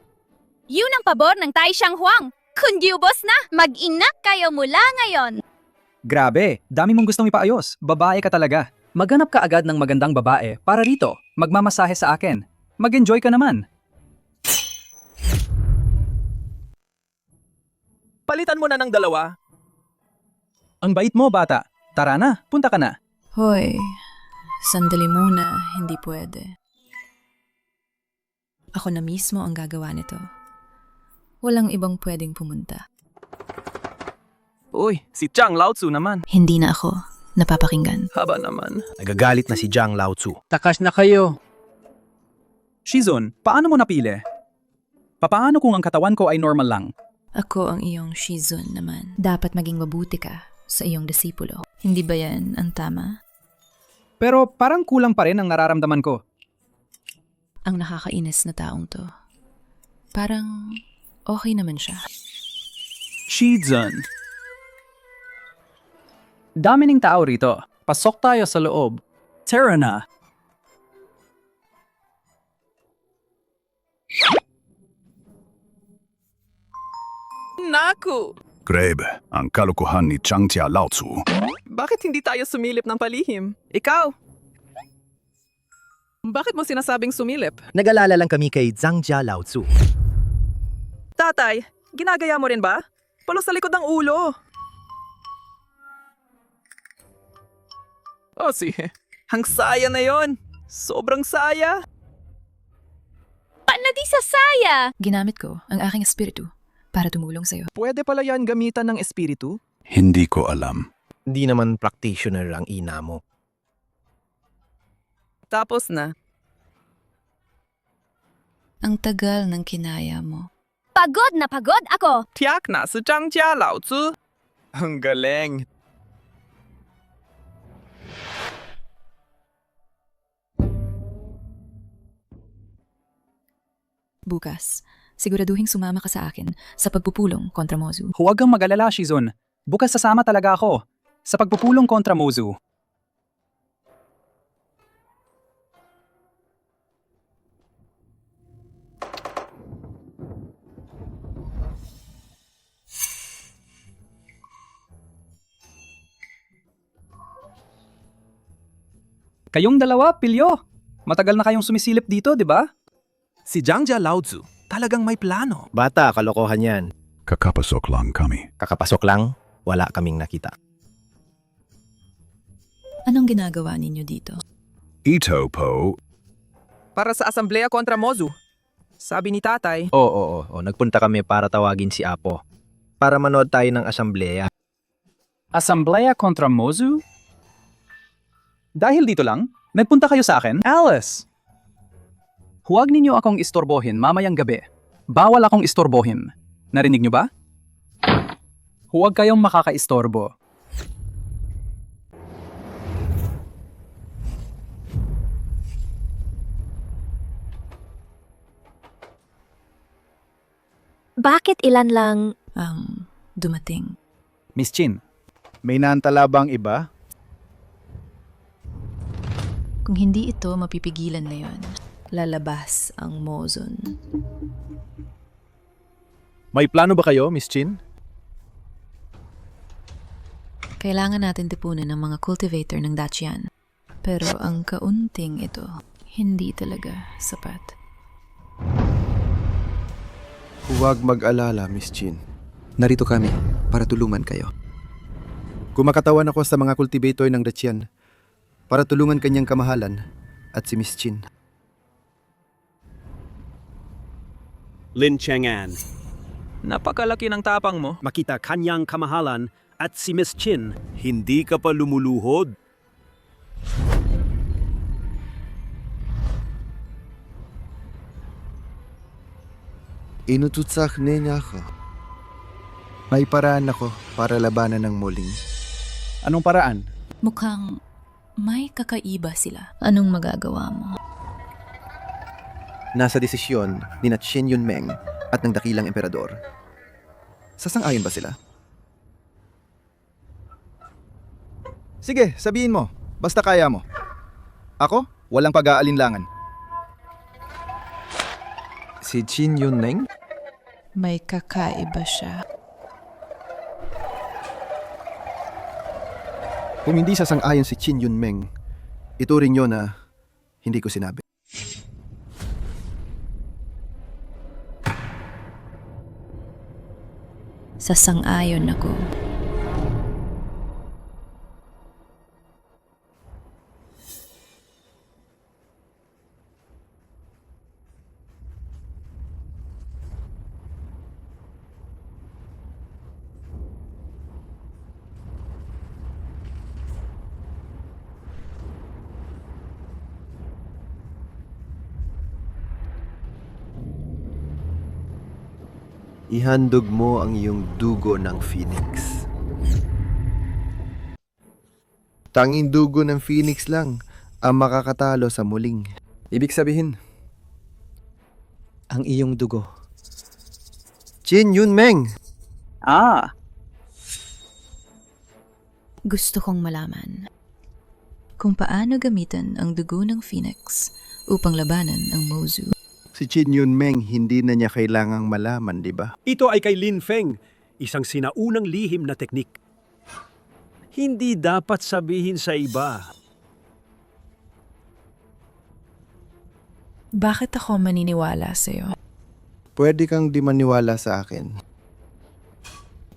Yun ang pabor ng Tai Shanghang. Kundyubos na! Mag-inak kayo mula ngayon! Grabe, dami mong gustong ipaayos. Babae ka talaga. Maghanap ka agad ng magandang babae para rito, magmamasahe sa akin. Mag-enjoy ka naman. Palitan mo na ng dalawa. Ang bait mo, bata. Tara na, punta ka na. Hoy, sandali muna, hindi pwede. Ako na mismo ang gagawa nito. Walang ibang pwedeng pumunta. Uy, si Chang Lao-tzu naman. Hindi na ako napapakinggan. Haba naman. Nagagalit na si Zhang Lao-tzu. Takas na kayo. Shizun, paano mo napili? Papaano kung ang katawan ko ay normal lang? Ako ang iyong Shizun naman. Dapat maging mabuti ka sa iyong disipulo. Hindi ba yan ang tama? Pero parang kulang pa rin ang nararamdaman ko. Ang nakakainis na taong to. Parang okay naman siya. Shizun. Dami ning tao rito. Pasok tayo sa loob. Tara na. Naku! Grabe, ang kalukuhan ni Changjia Lao-tzu. Bakit hindi tayo sumilip ng palihim? Ikaw! Bakit mo sinasabing sumilip? Nag-alala lang kami kay Zhangjia Lao-tzu. Tatay, ginagaya mo rin ba? Palo sa likod ng ulo. Oh, sige. Ang saya na yon. Sobrang saya. Paano di sa saya? Ginamit ko ang aking espiritu para tumulong sa'yo. Pwede pala yan gamitan ng espiritu? Hindi ko alam. Hindi naman practitioner ang ina mo. Tapos na. Ang tagal ng kinaya mo. Pagod na pagod ako! Tiyak na si Changjia Lao-tzu. Ang galing. Bukas, siguraduhin sumama ka sa akin sa pagpupulong kontra Mozu. Huwag kang mag-alala, Shizun. Bukas sasama talaga ako sa pagpupulong kontra Mozu. Kayong dalawa, pilyo. Matagal na kayong sumisilip dito, di ba? Si Zhangjia Lao-tzu talagang may plano. Bata, kalokohan yan. Kakapasok lang kami. Kakapasok lang, wala kaming nakita. Anong ginagawa ninyo dito? Ito po. Para sa asambleya kontra Mozu. Sabi ni tatay. Oo. Nagpunta kami para tawagin si Apo. Para manood tayo ng asambleya. Asambleya kontra Mozu? Dahil dito lang, nagpunta kayo sa akin? Alice! Huwag ninyo akong istorbohin mamayang gabi. Bawal akong istorbohin. Narinig nyo ba? Huwag kayong makakaistorbo. Bakit ilan lang ang dumating? Miss Chin, may naantala bang iba? Kung hindi ito mapipigilan na yon, lalabas ang Mozon. May plano ba kayo, Miss Chin? Kailangan natin tipunin ng mga cultivator ng Dacian. Pero ang kaunting ito, hindi talaga sapat. Huwag mag-alala, Miss Chin. Narito kami para tulungan kayo. Kumakatawan ako sa mga cultivator ng Dacian para tulungan kanyang kamahalan at si Miss Chin. Lin Chang'an. Napakalaki ng tapang mo. Makita kanyang kamahalan at si Miss Chin. Hindi ka pa lumuluhod. Inututsak niya ako. May paraan ako para labanan ng muling. Anong paraan? Mukhang may kakaiba sila. Anong magagawa mo? Nasa desisyon ni Qin Yunmeng at ng dakilang emperador. Sasang-ayon ba sila? Sige, sabihin mo. Basta kaya mo. Ako, walang pag-aalinlangan. Si Qin Yunmeng? May kakaiba siya. Kung hindi sasang-ayon si Qin Yunmeng, Ituring nyo na hindi ko sinabi. Sasang-ayon ako. Ihandog mo ang iyong dugo ng Phoenix. Tanging dugo ng Phoenix lang ang makakatalo sa muling. Ibig sabihin, ang iyong dugo. Qin Yunmeng! Gusto kong malaman kung paano gamitin ang dugo ng Phoenix upang labanan ang Mozu. Si Qin Yunmeng hindi na niya kailangang malaman, di ba? Ito ay kay Lin Feng, isang sinaunang lihim na teknik. Hindi dapat sabihin sa iba. Bakit ako maniniwala sa'yo? Pwede kang di maniwala sa akin.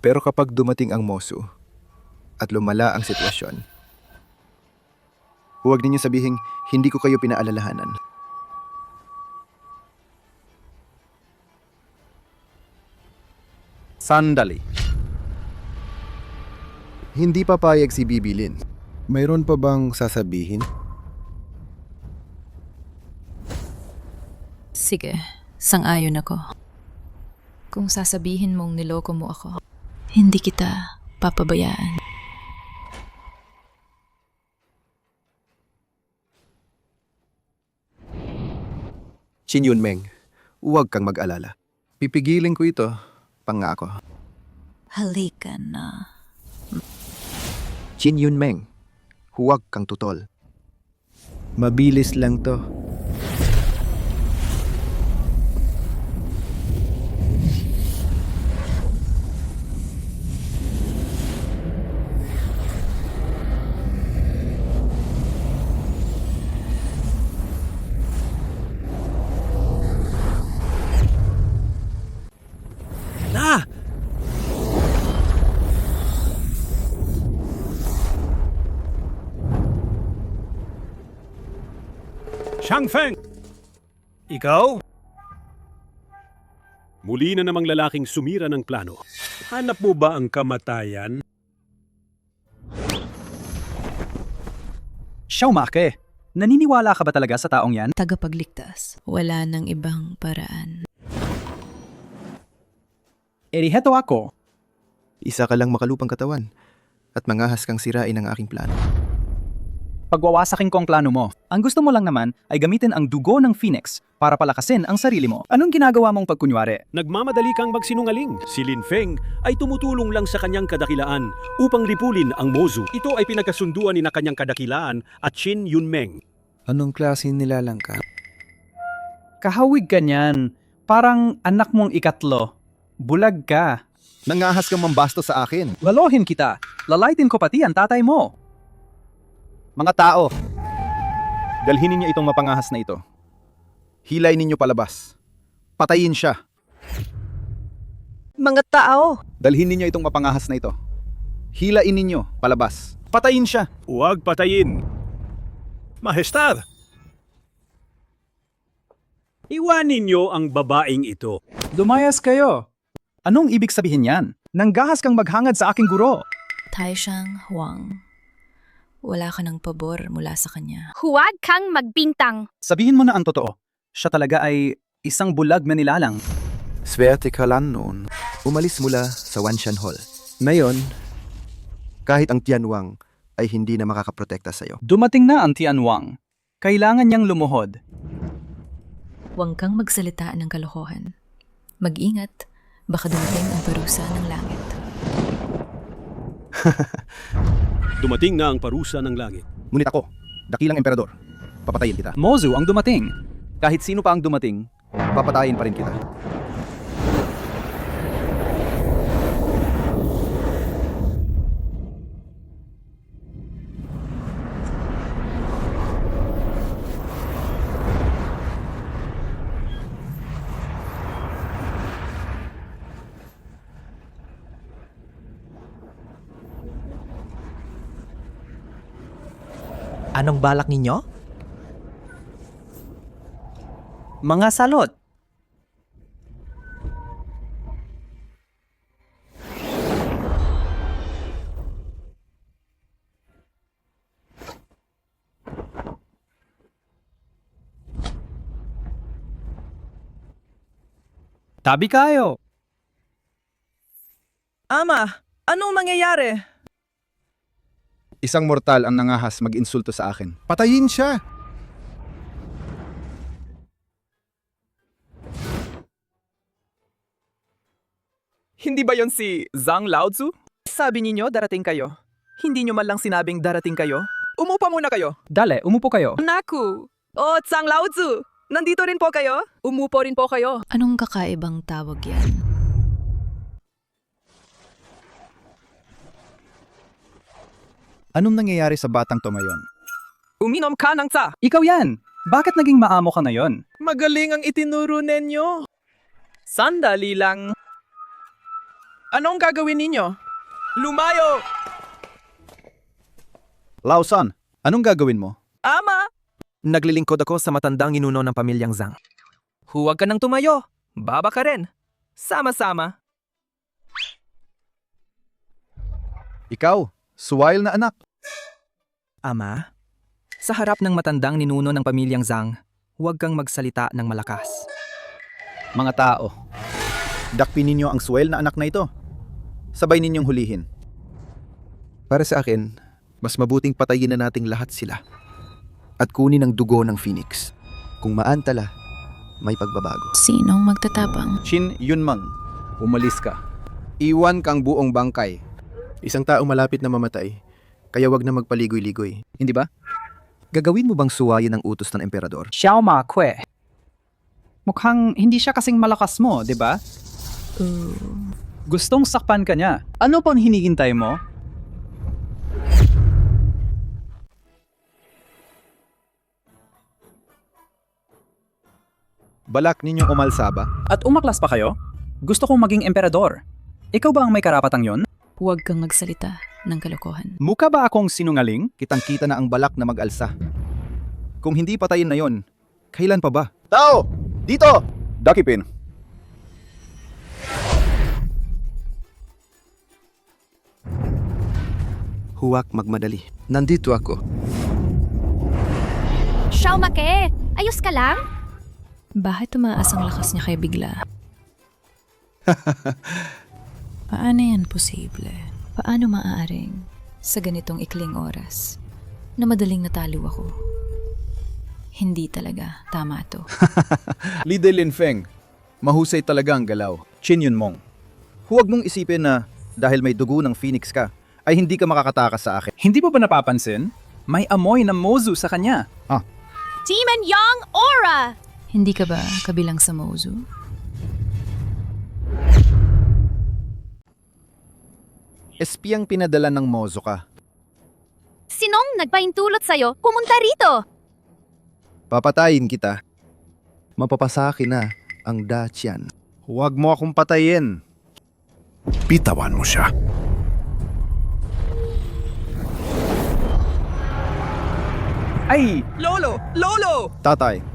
Pero kapag dumating ang Mozu at lumala ang sitwasyon, huwag ninyo sabihing hindi ko kayo pinaalalahanan. Sandali. Hindi papayag si Bibi Lin. Mayroon pa bang sasabihin? Sige, sang-ayon ako. Kung sasabihin mong niloko mo ako, hindi kita papabayaan. Qin Yunmeng, huwag kang mag-alala. Pipigilin ko ito, pangako. Halika na. Qin Yunmeng, huwag kang tutol. Mabilis lang to. Na! Shangfeng! Ikaw? Muli na namang lalaking sumira ng plano. Hanap mo ba ang kamatayan? Xiaomake, naniniwala ka ba talaga sa taong yan? Tagapagligtas. Wala nang ibang paraan. Heto ako. Isa ka lang makalupang katawan at mangahas kang sirain ang aking plano. Pagwawasakin ko ang plano mo. Ang gusto mo lang naman ay gamitin ang dugo ng Phoenix para palakasin ang sarili mo. Anong ginagawa mong pagkunwari? Nagmamadali kang magsinungaling. Si Lin Feng ay tumutulong lang sa kanyang kadakilaan upang ripulin ang Mozu. Ito ay pinagkasunduan ni na kanyang kadakilaan at Qin Yunmeng. Anong klase nilalang ka? Kahawig ka niyan. Parang anak mong ikatlo. Bulag ka. Nangahas kang mambasto sa akin. Lalohin kita. Lalaitin ko pati ang tatay mo. Mga tao, dalhin ninyo itong mapangahas na ito. Hilay ninyo palabas. Patayin siya. Mga tao! Dalhin ninyo itong mapangahas na ito. Hilain ninyo palabas. Patayin siya. Huwag patayin. Mahestad! Iwanin niyo ang babaeng ito. Lumayas kayo. Anong ibig sabihin yan? Nanggahas kang maghangad sa aking guro. Taishang Huang. Wala ka ng pabor mula sa kanya. Huwag kang magbintang. Sabihin mo na ang totoo. Siya talaga ay isang bulag na nilalang. Swerte ka lang noon. Umalis mula sa Wanshan Hall. Ngayon, kahit ang Tianwang ay hindi na makakaprotekta sa'yo. Dumating na ang Tianwang. Kailangan niyang lumuhod. Huwag kang magsalita ng kalokohan. Mag-ingat, baka dumating ang parusa ng langit. Dumating na ang parusa ng langit. Ngunit ako, dakilang emperador, papatayin kita. Mozu ang dumating. Kahit sino pa ang dumating, papatayin pa rin kita. Anong balak ninyo? Mga salot. Tabi kayo. Ama, anong mangyayari? Isang mortal ang nangahas mag-insulto sa akin. Patayin siya! Hindi ba yon si Zhang Laozu? Sabi ninyo darating kayo. Hindi nyo man lang sinabing darating kayo? Umupo muna kayo. Dale, umupo kayo. Naku! Oh, Zhang Laozu! Nandito rin po kayo? Umupo rin po kayo. Anong kakaibang tawag yan? Anong nangyayari sa batang tumayon? Uminom ka ng tsa. Ikaw yan. Bakit naging maamo ka ngayon? Magaling ang itinuro ninyo. Sandali lang. Anong gagawin ninyo? Lumayo! Lausan, anong gagawin mo? Ama! Naglilingkod ako sa matandang ninuno ng pamilyang Zhang. Huwag ka nang tumayo. Baba ka rin. Sama-sama. Ikaw, suwail na anak. Ama, sa harap ng matandang ninuno ng pamilyang Zhang, huwag kang magsalita ng malakas. Mga tao, dakpin ninyo ang suwail na anak na ito. Sabay ninyong hulihin. Para sa akin, mas mabuting patayin na nating lahat sila. At kunin ang dugo ng Phoenix. Kung maantala, may pagbabago. Sinong magtatapang? Shin Yunmang, umalis ka. Iwan kang buong bangkay. Isang tao malapit na mamatay, kaya wag na magpaligoy-ligoy. Hindi ba? Gagawin mo bang suwayin ang utos ng emperador? Xiao Ma Kue. Mukhang hindi siya kasing malakas mo, di ba? Gustong sakpan ka niya. Ano pang hinihintay mo? Balak ninyong umalsa ba? At umaklas pa kayo? Gusto kong maging emperador. Ikaw ba ang may karapatang yon? Huwag kang magsalita ng kalokohan. Mukha ba akong sinungaling? Kitang-kita na ang balak na mag-alsa. Kung hindi patayin na yon, kailan pa ba? Tao! Dito! Dakipin. Huwag magmadali. Nandito ako. Xiao Make, ayos ka lang? Bakit tumaas ang lakas niya kay bigla? Paano yan posible? Paano maaaring sa ganitong ikling oras na madaling natalo ako? Hindi talaga tama to. Li Linfeng, mahusay talaga ang galaw. Qin Yunmong. Huwag mong isipin na dahil may dugo ng Phoenix ka, ay hindi ka makakatakas sa akin. Hindi mo ba napapansin? May amoy na mozu sa kanya. Demon Young Aura! Hindi ka ba kabilang sa Mozu? Espiyang pinadala ng Mozo ka. Sinong nagpaintulot sa'yo? Pumunta rito! Papatayin kita. Mapapasakin na ang Dacian. Huwag mo akong patayin. Pitawan mo siya. Ay! Lolo! Lolo! Tatay.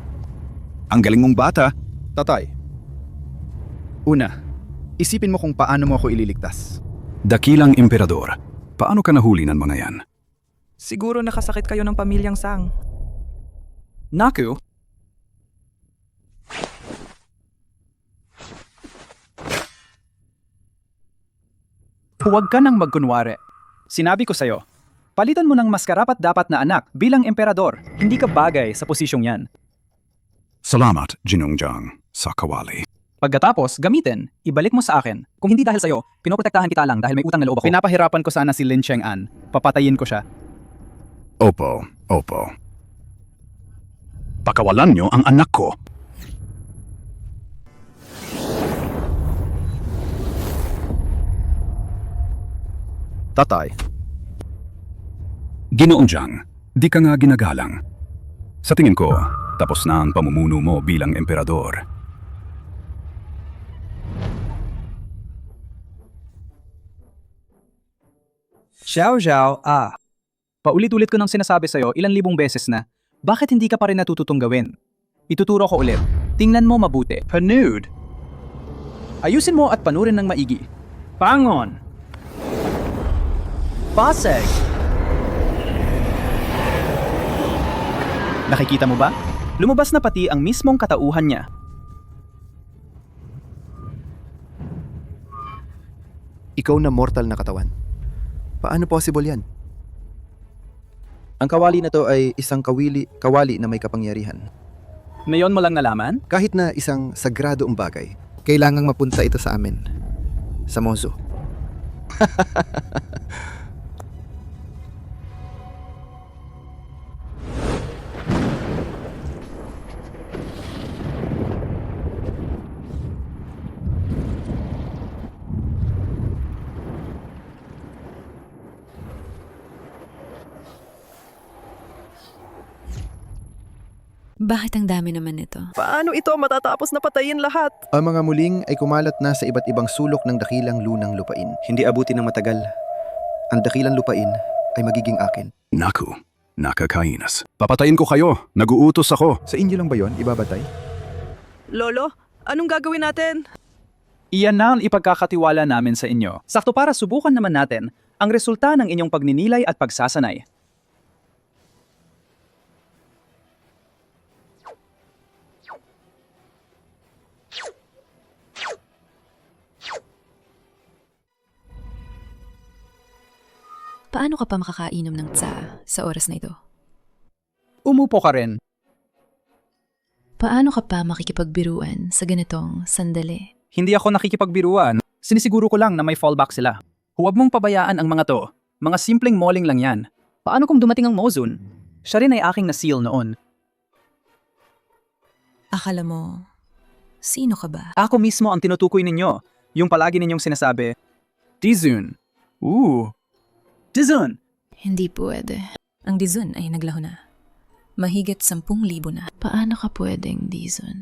Ang galing mong bata. Tatay. Una, isipin mo kung paano mo ako ililigtas. Dakilang emperador. Paano ka nahuli ng mga yan? Siguro nakasakit kayo ng pamilyang Zhang. Naku! Huwag ka nang magkunwari. Sinabi ko sa'yo, palitan mo ng mas karapat-dapat na anak bilang emperador. Hindi ka bagay sa posisyong yan. Salamat, Jinongjang, sa kawali. Pagkatapos, gamitin. Ibalik mo sa akin. Kung hindi dahil sa'yo, pinoprotektahan kita lang dahil may utang na loob ako. Pinapahirapan ko sana si Lin Cheng'an. Papatayin ko siya. Opo. Pakawalan niyo ang anak ko. Tatay. Ginoong Jiang, di ka nga ginagalang. Sa tingin ko, tapos na ang pamumuno mo bilang emperador. Xiao Zhao, Paulit-ulit ko nang sinasabi sa'yo ilang libong beses na, bakit hindi ka pa rin natututong gawin? Ituturo ko ulit. Tingnan mo mabuti. Panood. Ayusin mo at panurin ng maigi. Pangon. Basag. Nakikita mo ba? Lumabas na pati ang mismong katauhan niya. Ikaw na mortal na katawan. Paano possible yan? Ang kawali na to ay isang kawali na may kapangyarihan. Ngayon mo lang nalaman? Kahit na isang sagradoong bagay, kailangang mapunta ito sa amin. Sa Mozo. Bakit ang dami naman nito? Paano ito matatapos na patayin lahat? Ang mga muling ay kumalat na sa iba't ibang sulok ng dakilang lunang lupain. Hindi abutin ng matagal. Ang dakilang lupain ay magiging akin. Naku, nakakainas. Papatayin ko kayo. Naguutos ako. Sa inyo lang ba yon ibabatay? Lolo, anong gagawin natin? Iyan na ang ipagkakatiwala namin sa inyo. Sakto para subukan naman natin ang resulta ng inyong pagninilay at pagsasanay. Paano ka pa makakainom ng tsa sa oras na ito? Umupo ka rin. Paano ka pa makikipagbiruan sa ganitong sandali? Hindi ako nakikipagbiruan. Sinisiguro ko lang na may fallback sila. Huwag mong pabayaan ang mga to. Mga simpleng malling lang yan. Paano kung dumating ang Mozun? Siya rin ay aking na-seal noon. Akala mo, sino ka ba? Ako mismo ang tinutukoy ninyo. Yung palagi ninyong sinasabi, Dizun. Dizun! Hindi pwede. Ang Dizun ay naglaho na. Mahigit 10,000 na. Paano ka pwedeng Dizun?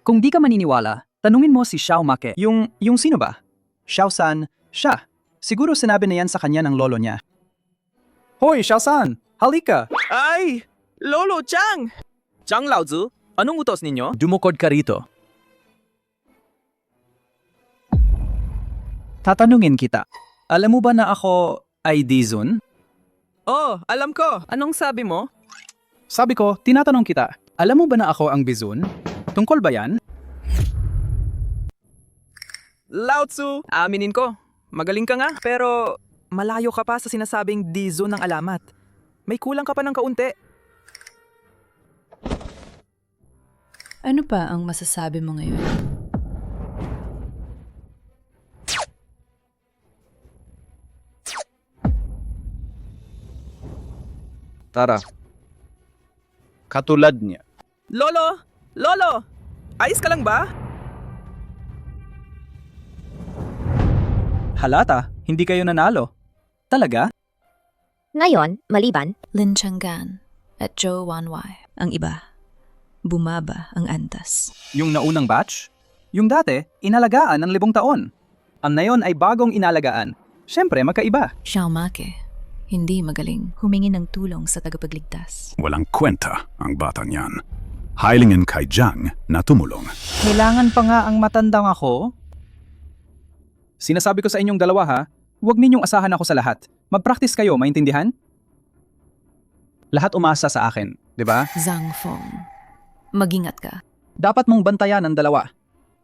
Kung di ka maniniwala, tanungin mo si Xiao Make. Yung sino ba? Xiao-san, siya. Siguro sinabi na yan sa kanya ng lolo niya. Hoy, Xiao-san! Halika! Ay! Lolo Chang! Chang Laozi, anong utos ninyo? Dumukod ka rito. Tatanungin kita. Alam mo ba na ako ay Dizun? Oh, alam ko. Anong sabi mo? Sabi ko, tinatanong kita. Alam mo ba na ako ang Bizun? Tungkol ba yan? Laozi, aminin ko. Magaling ka nga, pero malayo ka pa sa sinasabing Dizun ng alamat. May kulang ka pa ng kaunti. Ano pa ang masasabi mo ngayon? Tara. Katulad niya. Lolo! Lolo! Ayos ka lang ba? Halata, hindi kayo nanalo. Talaga? Ngayon, maliban, Lin Changgan at Zhou Wanwei. Ang iba, bumaba ang antas. Yung naunang batch? Yung dati, inalagaan ng 5 taon. Ang nayon ay bagong inalagaan. Siyempre, magkaiba. Xiao Make, hindi magaling humingi ng tulong sa tagapagligtas. Walang kwenta ang batang yan. Hailingin kay Jiang na tumulong. Kailangan pa nga ang matandang ako? Sinasabi ko sa inyong dalawa ha, huwag ninyong asahan ako sa lahat. Mag-practice kayo, maintindihan? Lahat umasa sa akin, di ba? Zhang Feng, mag-ingat ka. Dapat mong bantayan ang dalawa.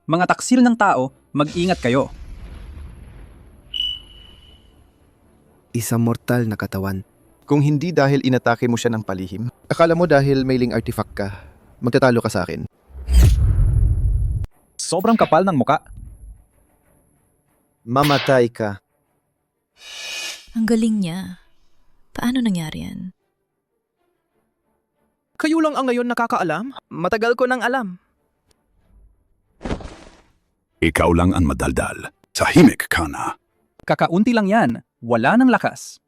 Mga taksil ng tao, mag-ingat kayo. Isang mortal na katawan. Kung hindi dahil inatake mo siya ng palihim, akala mo dahil may ling artifact ka, magtatalo ka sa akin. Sobrang kapal ng muka. Mamatay ka. Ang galing niya. Paano nangyari yan? Kayo lang ang ngayon nakakaalam? Matagal ko nang alam. Ikaw lang ang madaldal. Tahimik ka na. Kakaunti lang yan. Wala ng lakas.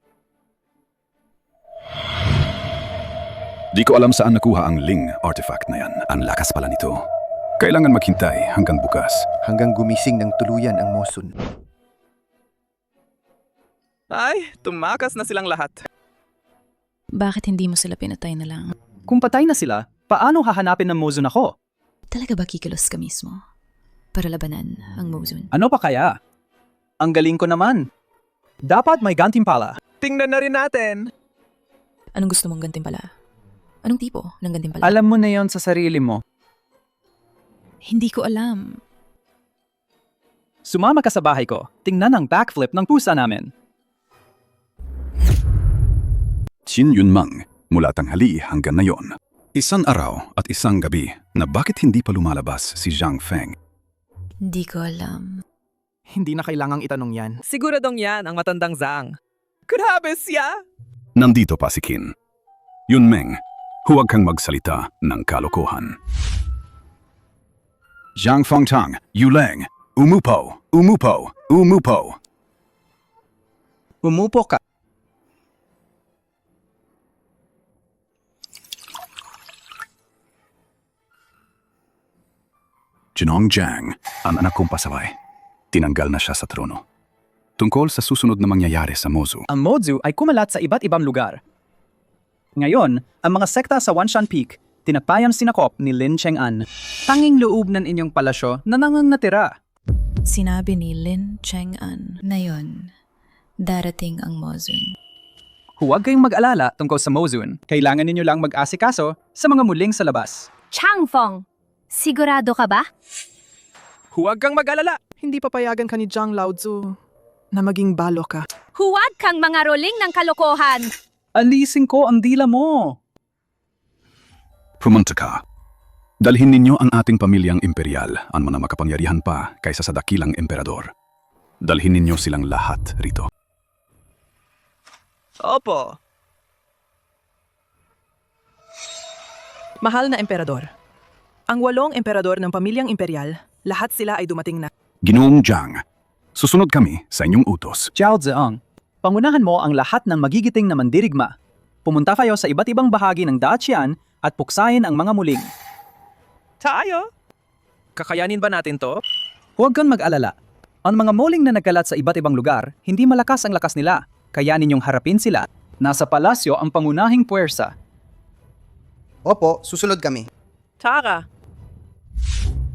Di ko alam saan nakuha ang Ling artifact na yan. Ang lakas pala nito. Kailangan maghintay hanggang bukas. Hanggang gumising ng tuluyan ang Mosun. Ay, tumakas na silang lahat. Bakit hindi mo sila pinatay na lang? Kung patay na sila, paano hahanapin ng Mozun ako? Talaga ba kikilos ka mismo? Para labanan ang Mozun? Ano pa kaya? Ang galing ko naman. Dapat may gantimpala. Tingnan na rin natin. Anong gusto mong gantimpala? Anong tipo ng gantimpala? Alam mo na yon sa sarili mo. Hindi ko alam. Sumama ka sa bahay ko. Tingnan ang backflip ng pusa namin. Qin Yunmeng, mula tanghali hanggang ngayon. Isang araw at isang gabi na bakit hindi pa lumalabas si Zhang Feng. Hindi ko alam. Hindi na kailangang itanong yan. Siguradong yan ang matandang Zhang. Grabe siya! Nandito pa si Qin. Yunmeng, huwag kang magsalita ng kalokohan. Zhang Fengtang, Yuleng, umupo, umupo, umupo. Umupo ka. Jinong Jiang, ang anak kong pasaway. Tinanggal na siya sa trono. Tungkol sa susunod na mangyayari sa Mozu. Ang Mozu ay kumalat sa iba't ibang lugar. Ngayon, ang mga sekta sa Wanshan Peak, tinagpayang sinakop ni Lin Cheng'an. Tanging loob ng inyong palasyo na natira. Sinabi ni Lin Cheng'an na yon, darating ang Mozun. Huwag kayong mag-alala tungkol sa Mozun. Kailangan ninyo lang mag-asikaso sa mga muling sa labas. Changfeng, sigurado ka ba? Huwag kang mag-alala. Hindi papayagan ka ni Zhang Laozu na maging balo ka. Huwag kang mga roling ng kalokohan! Alisin ko ang dila mo! Pumunta ka. Dalhin ninyo ang ating pamilyang imperial, ang mga makapangyarihan pa kaysa sa dakilang emperador. Dalhin ninyo silang lahat rito. Opo. Mahal na emperador. Ang 8 emperador ng pamilyang imperial, lahat sila ay dumating na. Ginoong Jiang, susunod kami sa inyong utos. Zhao Zheong, pangunahan mo ang lahat ng magigiting na mandirigma. Pumunta kayo sa iba't ibang bahagi ng Dacian at puksain ang mga muling. Tayo! Kakayanin ba natin to? Huwag kang mag-alala. Ang mga muling na nagkalat sa iba't ibang lugar, hindi malakas ang lakas nila. Kaya ninyong harapin sila. Nasa palasyo ang pangunahing puwersa. Opo, susunod kami. Tara!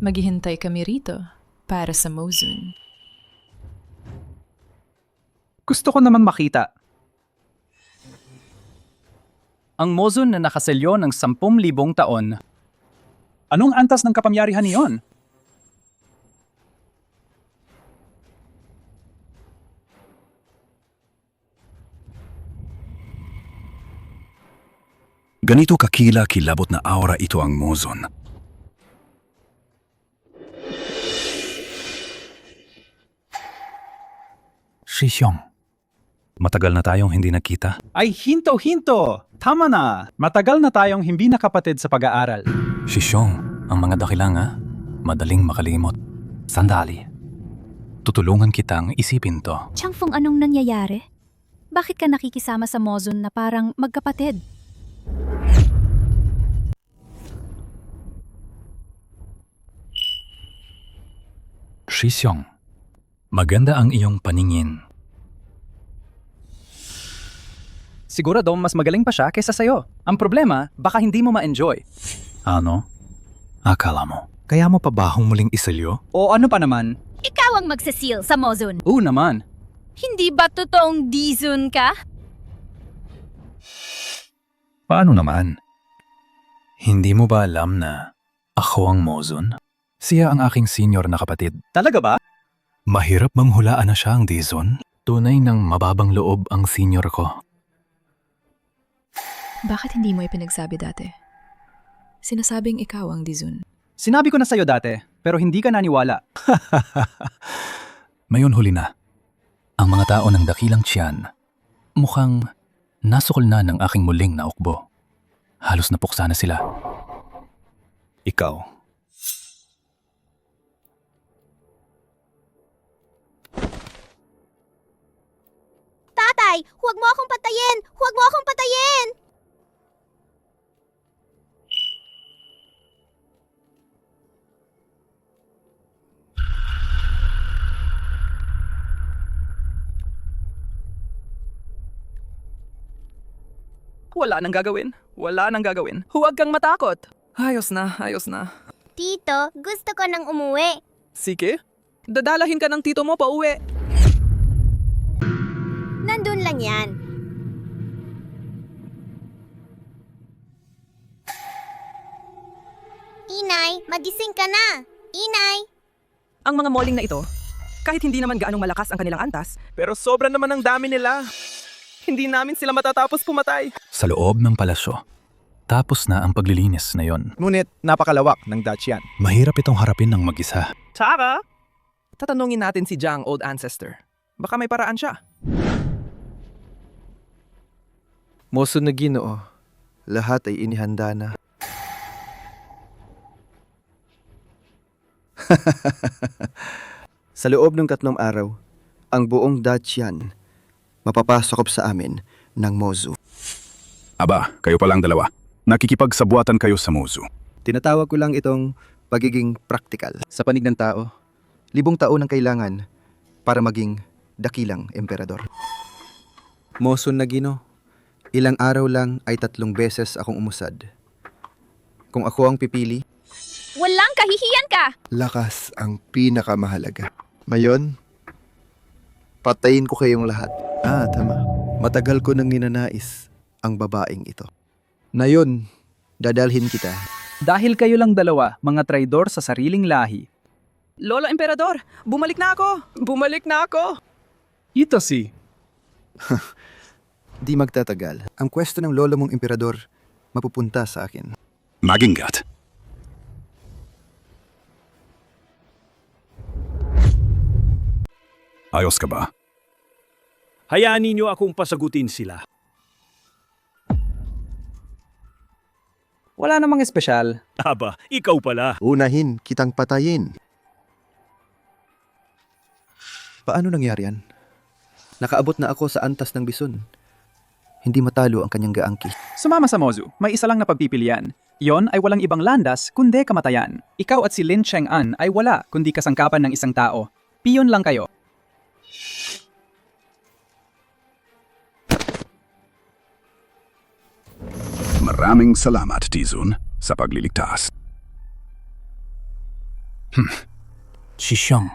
Maghihintay kami rito para sa Mozun. Gusto ko naman makita. Ang Mozun na nakaselyo ng 10,000 taon. Anong antas ng kapangyarihan niyon? Ganito kakila-kilabot na aura ito ang Mozun. Shixiong, matagal na tayong hindi nakita. Ay, hinto! Tama na! Matagal na tayong hindi nakapatid sa pag-aaral. Shixiong, ang mga dakilanga, madaling makalimot. Sandali. Tutulungan kitang isipin to. Changfeng, anong nangyayari? Bakit ka nakikisama sa Mozun na parang magkapatid? Shixiong, maganda ang iyong paningin. Sigurado mas magaling pa siya kaysa sa'yo. Ang problema, baka hindi mo ma-enjoy. Ano? Akala mo, kaya mo pa ba muling isalyo? O ano pa naman? Ikaw ang magsasil sa Mozun. Oo naman. Hindi ba totoong Dizun ka? Paano naman? Hindi mo ba alam na ako ang Mozun? Siya ang aking senior na kapatid. Talaga ba? Mahirap manghulaan na siya ang Dizun. Tunay ng mababang loob ang senior ko. Bakit hindi mo ipinagsabi dati? Sinasabing ikaw ang Dizun. Sinabi ko na sa'yo dati, pero hindi ka naniwala. Mayon huli na. Ang mga tao ng dakilang tiyan, mukhang nasukol na ng aking muling na ukbo. Halos napuksa na sila. Ikaw. Tatay, huwag mo akong patayin! Huwag mo akong patayin! Wala nang gagawin. Wala nang gagawin. Huwag kang matakot. Ayos na, ayos na. Tito, gusto ko nang umuwi. Sige. Dadalahin ka ng tito mo pa uwi. Nandun lang yan. Inay, magising ka na. Inay! Ang mga moling na ito, kahit hindi naman gaanong malakas ang kanilang antas, pero sobra naman ang dami nila. Hindi namin sila matatapos pumatay. Sa loob ng palasyo. Tapos na ang paglilinis na yon. Ngunit napakalawak ng Dutch yan. Mahirap itong harapin ng mag-isa. Tsaka, tatanungin natin si Jang Old Ancestor. Baka may paraan siya. Moso na Ginoo, lahat ay inihanda na. Sa loob ng 3 araw, ang buong Dacian mapapasok sa amin ng Mozu. Aba, kayo palang dalawa. Nakikipagsabuatan kayo sa Mozu. Tinatawag ko lang itong pagiging praktikal. Sa panig ng tao, 1000 taon ang kailangan para maging dakilang emperador. Moso na Gino, ilang araw lang ay 3 beses akong umusad. Kung ako ang pipili, Walang kahihiyan ka! Lakas ang pinakamahalaga. Mayon, patayin ko kayong lahat. Tama. Matagal ko nang ninanais ang babaeng ito. Nayon, dadalhin kita. Dahil kayo lang dalawa, mga traidor sa sariling lahi. Lolo Emperador, bumalik na ako! Bumalik na ako! Ito si... Di magtatagal. Ang pwesto ng lolo mong emperador mapupunta sa akin. Magingat. Ayos ka ba? Hayaan ninyo akong pasagutin sila. Wala namang espesyal. Aba, ikaw pala. Unahin kitang patayin. Paano nangyari yan? Nakaabot na ako sa antas ng bison. Hindi matalo ang kanyang gaangki. Sumama sa Mozu, may isa lang na pagpipilian. Yon ay walang ibang landas kundi kamatayan. Ikaw at si Lin Cheng-an ay wala kundi kasangkapan ng isang tao. Piyon lang kayo. Maraming salamat, Tizun, sa pagliligtas. Si Xiang,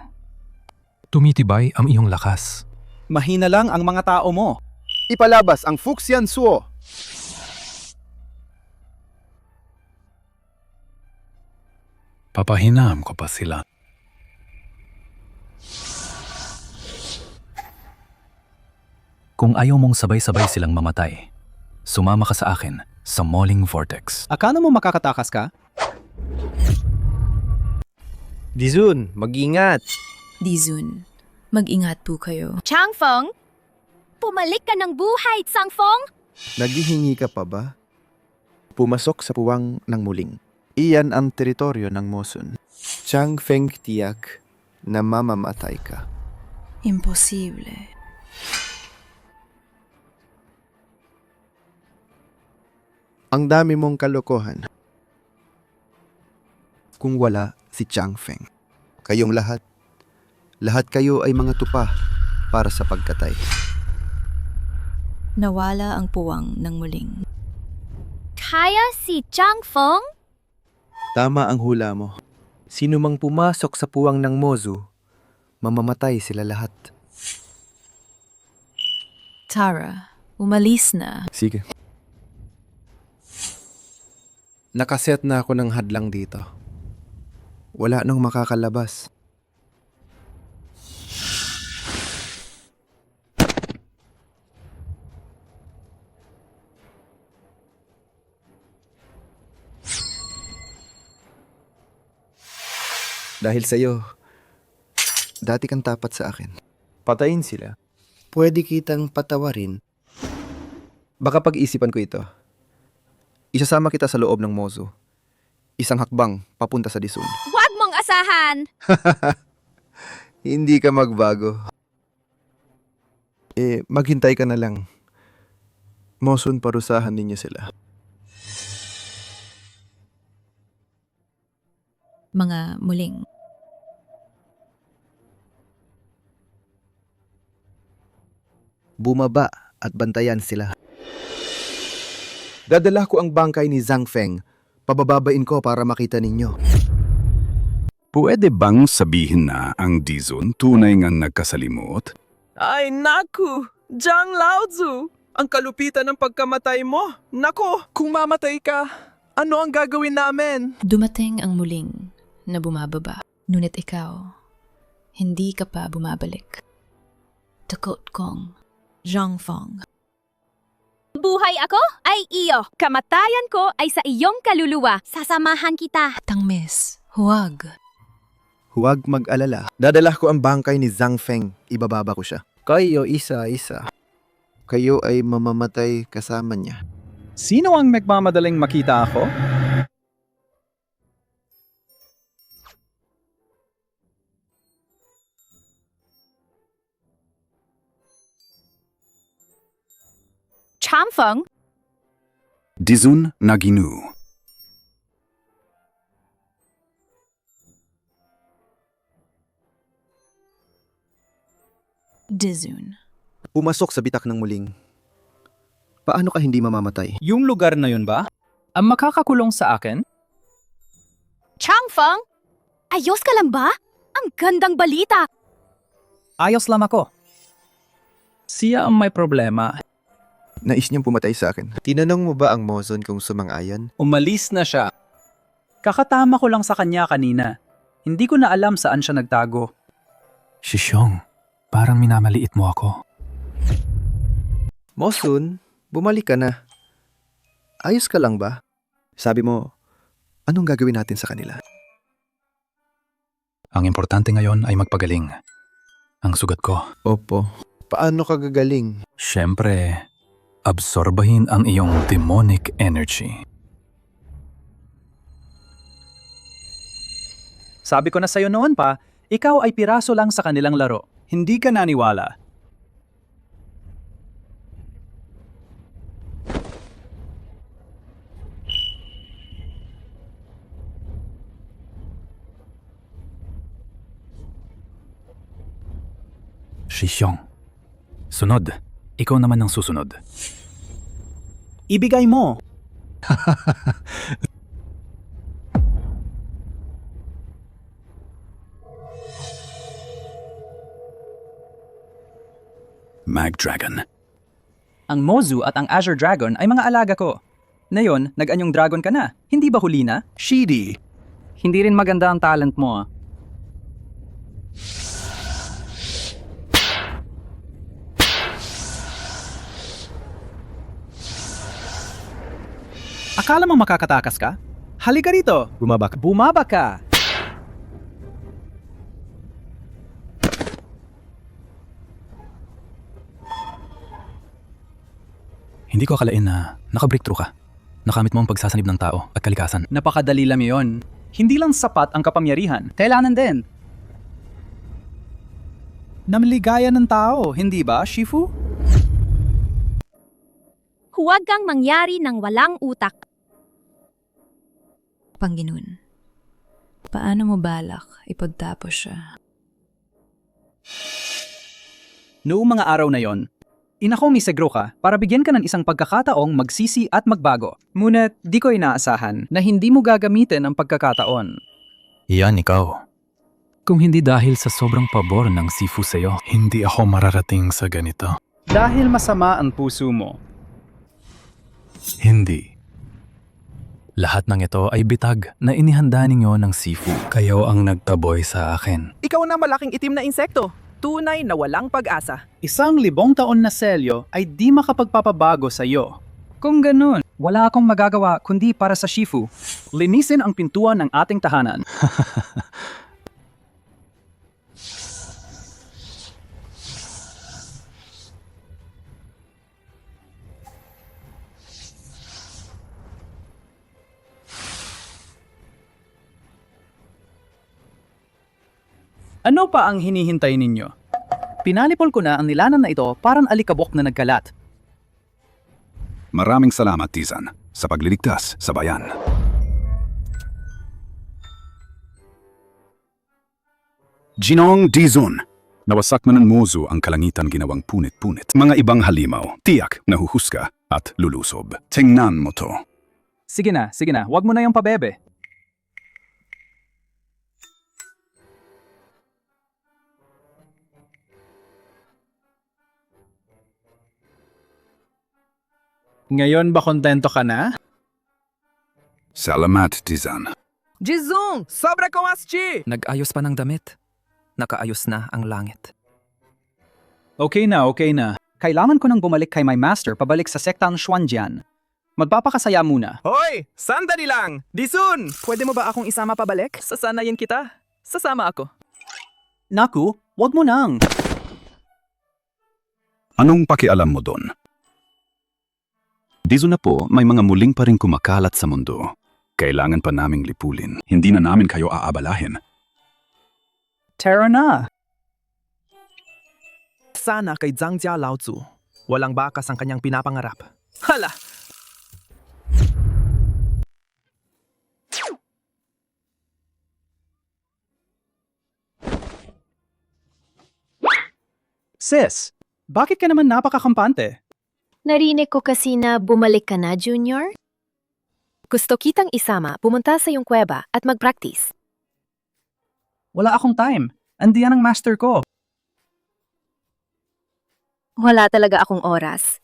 tumitibay ang iyong lakas. Mahina lang ang mga tao mo. Ipalabas ang Fuxian Suo. Papahinam ko pa sila. Kung ayaw mong sabay-sabay silang mamatay, sumama ka sa akin sa Mauling Vortex. Akala mo makakatakas ka? Dizun, mag-ingat! Dizun, mag-ingat po kayo. Changfeng? Pumalik ka ng buhay, Changfeng! Naghihingi ka pa ba? Pumasok sa puwang ng muling. Iyan ang teritoryo ng Mosun. Chang Feng tiyak na mamamatay ka. Imposible. Ang dami mong kalokohan. Kung wala si Chang Feng, kayong lahat kayo ay mga tupa para sa pagkatay. Nawala ang puwang ng muling. Kaya si Changfeng? Tama ang hula mo. Sino mang pumasok sa puwang ng Mozu, mamamatay sila lahat. Tara, umalis na. Sige. Nakaset na ako ng hadlang dito. Wala nang makakalabas. Dahil sa'yo, dati kang tapat sa akin. Patayin sila. Pwede kitang patawarin. Baka pag-isipan ko ito. Isasama kita sa loob ng Mozu. Isang hakbang papunta sa Disun. Huwag mong asahan! Hindi ka magbago. Maghintay ka na lang. Mosun, parusahan ninyo sila. Mga muling. Bumaba at bantayan sila. Dadala ko ang bangkay ni Zhang Feng. Pabababain ko para makita ninyo. Pwede bang sabihin na ang Dizon tunay ngang nagkasalimot? Ay, naku! Jiang Laozu! Ang kalupitan ng pagkamatay mo! Nako! Kung mamatay ka, ano ang gagawin namin? Dumating ang muling na bumababa. Ngunit ikaw, hindi ka pa bumabalik. Takot kong Zhang Feng. Buhay ako ay iyo. Kamatayan ko ay sa iyong kaluluwa. Sasamahan kita. Tangmis, huwag. Huwag mag-alala. Dadala ko ang bangkay ni Zhang Feng. Ibababa ko siya. Kayo isa-isa. Kayo ay mamamatay kasama niya. Sino ang nagmamadaling makita ako? Chamfeng, Dizon na Ginu. Dizun. Pumasok sa bitak ng muling. Paano ka hindi mamamatay? Yung lugar na yun ba? Ang makakakulong sa akin? Changfeng, ayos ka lang ba? Ang gandang balita. Ayos lang ako. Siya ang may problema. Nais niyang pumatay sa akin. Tinanong mo ba ang Mozon kung sumang-ayon? Umalis na siya. Kakatama ko lang sa kanya kanina. Hindi ko na alam saan siya nagtago. Shishong, parang minamaliit mo ako. Mozon, bumalik ka na. Ayos ka lang ba? Sabi mo, anong gagawin natin sa kanila? Ang importante ngayon ay magpagaling. Ang sugat ko. Opo. Paano ka gagaling? Siyempre, absorbahin ang iyong demonic energy. Sabi ko na sa'yo noon pa, ikaw ay piraso lang sa kanilang laro. Hindi ka naniwala. Shishong, sunod. Ikaw naman ang susunod. Ibigay mo. Mag Dragon. Ang Mozu at ang Azure Dragon ay mga alaga ko. Ngayon, nag-anyong dragon ka na. Hindi ba huli na? Shidi. Hindi rin maganda ang talent mo. Akala mo makakatakas ka? Halika rito. Bumaba ka. Bumaba ka. Hindi ko akalain na naka-breakthrough ka. Nakamit mo ang pagsasanib ng tao at kalikasan. Napakadali lang yon. Hindi lang sapat ang kapangyarihan. Kailangan din. Namaligaya ng tao, hindi ba, Shifu? Huwag kang mangyari ng walang utak. Panginoon, paano mo balak ipagtapos siya? Noong mga araw na yon, inakong ni Segro ka para bigyan ka ng isang pagkakataong magsisi at magbago. Ngunit di ko inaasahan na hindi mo gagamitin ang pagkakataon. Iyan ikaw. Kung hindi dahil sa sobrang pabor ng Sifu sa'yo, hindi ako mararating sa ganito. Dahil masama ang puso mo. Hindi. Lahat ng ito ay bitag na inihanda ninyo ng Sifu. Kayo ang nagtaboy sa akin. Ikaw na malaking itim na insekto. Tunay na walang pag-asa. 1,000 taon na selyo ay di makapagpapabago sa iyo. Kung ganun, wala akong magagawa kundi para sa Shifu. Linisin ang pintuan ng ating tahanan. Ano pa ang hinihintay ninyo? Pinalipol ko na ang nilanan na ito parang alikabok na nagkalat. Maraming salamat, Tizan, sa pagliligtas sa bayan. Jinong Dizon, Nawasak man ng Mozu ang kalangitan ginawang punit-punit. Mga ibang halimaw, tiyak, nahuhusga at lulusob. Tingnan mo to. Sige na, wag mo na yung pabebe. Ngayon ba kontento ka na? Salamat, Tizan. Jizung! Sobra ko aschi! Nag-ayos pa ng damit. Nakaayos na ang langit. Okay na. Kailangan ko nang bumalik kay my master pabalik sa sektang Xuanjian. Magpapakasaya muna. Hoy! Sandali lang! Disun! Pwede mo ba akong isama pabalik? Sasanayin kita. Sasama ako. Naku, wag mo nang. Anong pakialam mo doon? Dizo na po, may mga muling pa rin kumakalat sa mundo. Kailangan pa naming lipulin. Hindi na namin kayo aabalahin. Tara na. Sana kay Zhang Jia Laozu, walang bakas ang kanyang pinapangarap. Hala! Sis, bakit ka naman napakakampante? Narinig ko kasi na bumalik ka na, Junior? Gusto kitang isama, pumunta sa iyong kuweba at mag-practice. Wala akong time. Andiyan ang master ko. Wala talaga akong oras.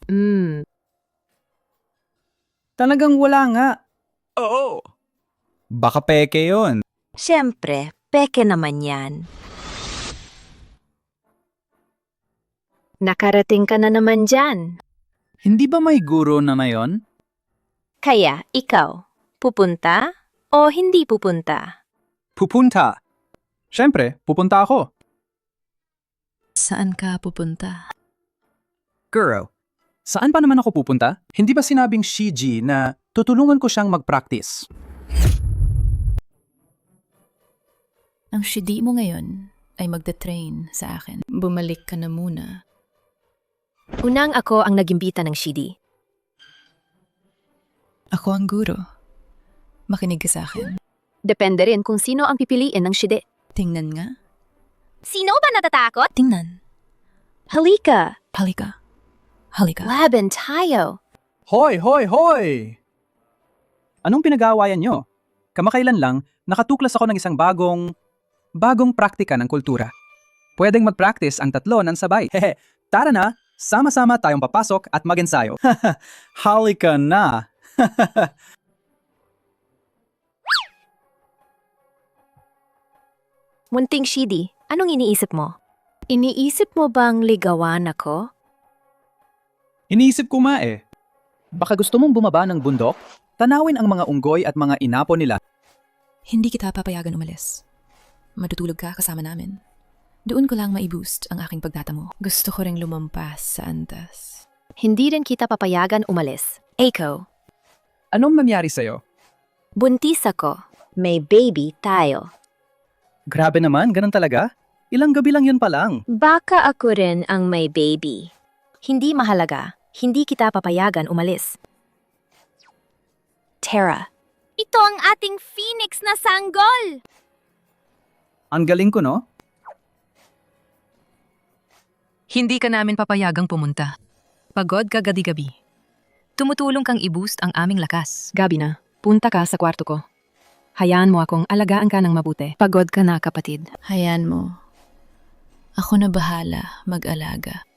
Talagang wala nga. Oo! Baka peke yon. Siyempre, peke naman yan. Nakarating ka na naman dyan. Hindi ba may guro na yon? Kaya, ikaw, pupunta o hindi pupunta? Pupunta. Siyempre, pupunta ako. Saan ka pupunta? Girl, saan pa naman ako pupunta? Hindi ba sinabing Shiji na tutulungan ko siyang mag-practice? Ang shidi mo ngayon ay magda-train sa akin. Bumalik ka na muna. Unang ako ang nagimbita ng Shidi. Ako ang guro. Makinig ka sa akin. Depende rin kung sino ang pipiliin ng Shidi. Tingnan nga. Sino ba natatakot? Tingnan. Halika! Halika. Laban tayo! Hoy! Anong pinag-aawayan nyo? Kamakailan lang, nakatuklas ako ng isang bagong praktika ng kultura. Pwedeng mag-practice ang tatlo ng sabay. Hehe, tara na! Sama-sama tayong papasok at mag-ensayo. Halika na! Munting Shidi, anong iniisip mo? Iniisip mo bang ligawan ako? Iniisip ko nga eh. Baka gusto mong bumaba ng bundok? Tanawin ang mga unggoy at mga inapo nila. Hindi kita papayagan umalis. Matutulog ka kasama namin. Doon ko lang maiboost ang aking pagtatamo. Gusto ko ring lumampas sa antas. Hindi rin kita papayagan umalis. Eiko. Anong nangyari sa'yo? Buntis ako. May baby tayo. Grabe naman, ganun talaga? Ilang gabi lang yun pa lang. Baka ako rin ang may baby. Hindi mahalaga. Hindi kita papayagan umalis. Tara. Ito ang ating phoenix na sanggol! Ang galing ko, no? Hindi ka namin papayagang pumunta. Pagod ka gabi-gabi. Tumutulong kang i-boost ang aming lakas. Gabi na, punta ka sa kwarto ko. Hayaan mo akong alagaan ka ng mabuti. Pagod ka na, kapatid. Hayaan mo. Ako na bahala mag-alaga.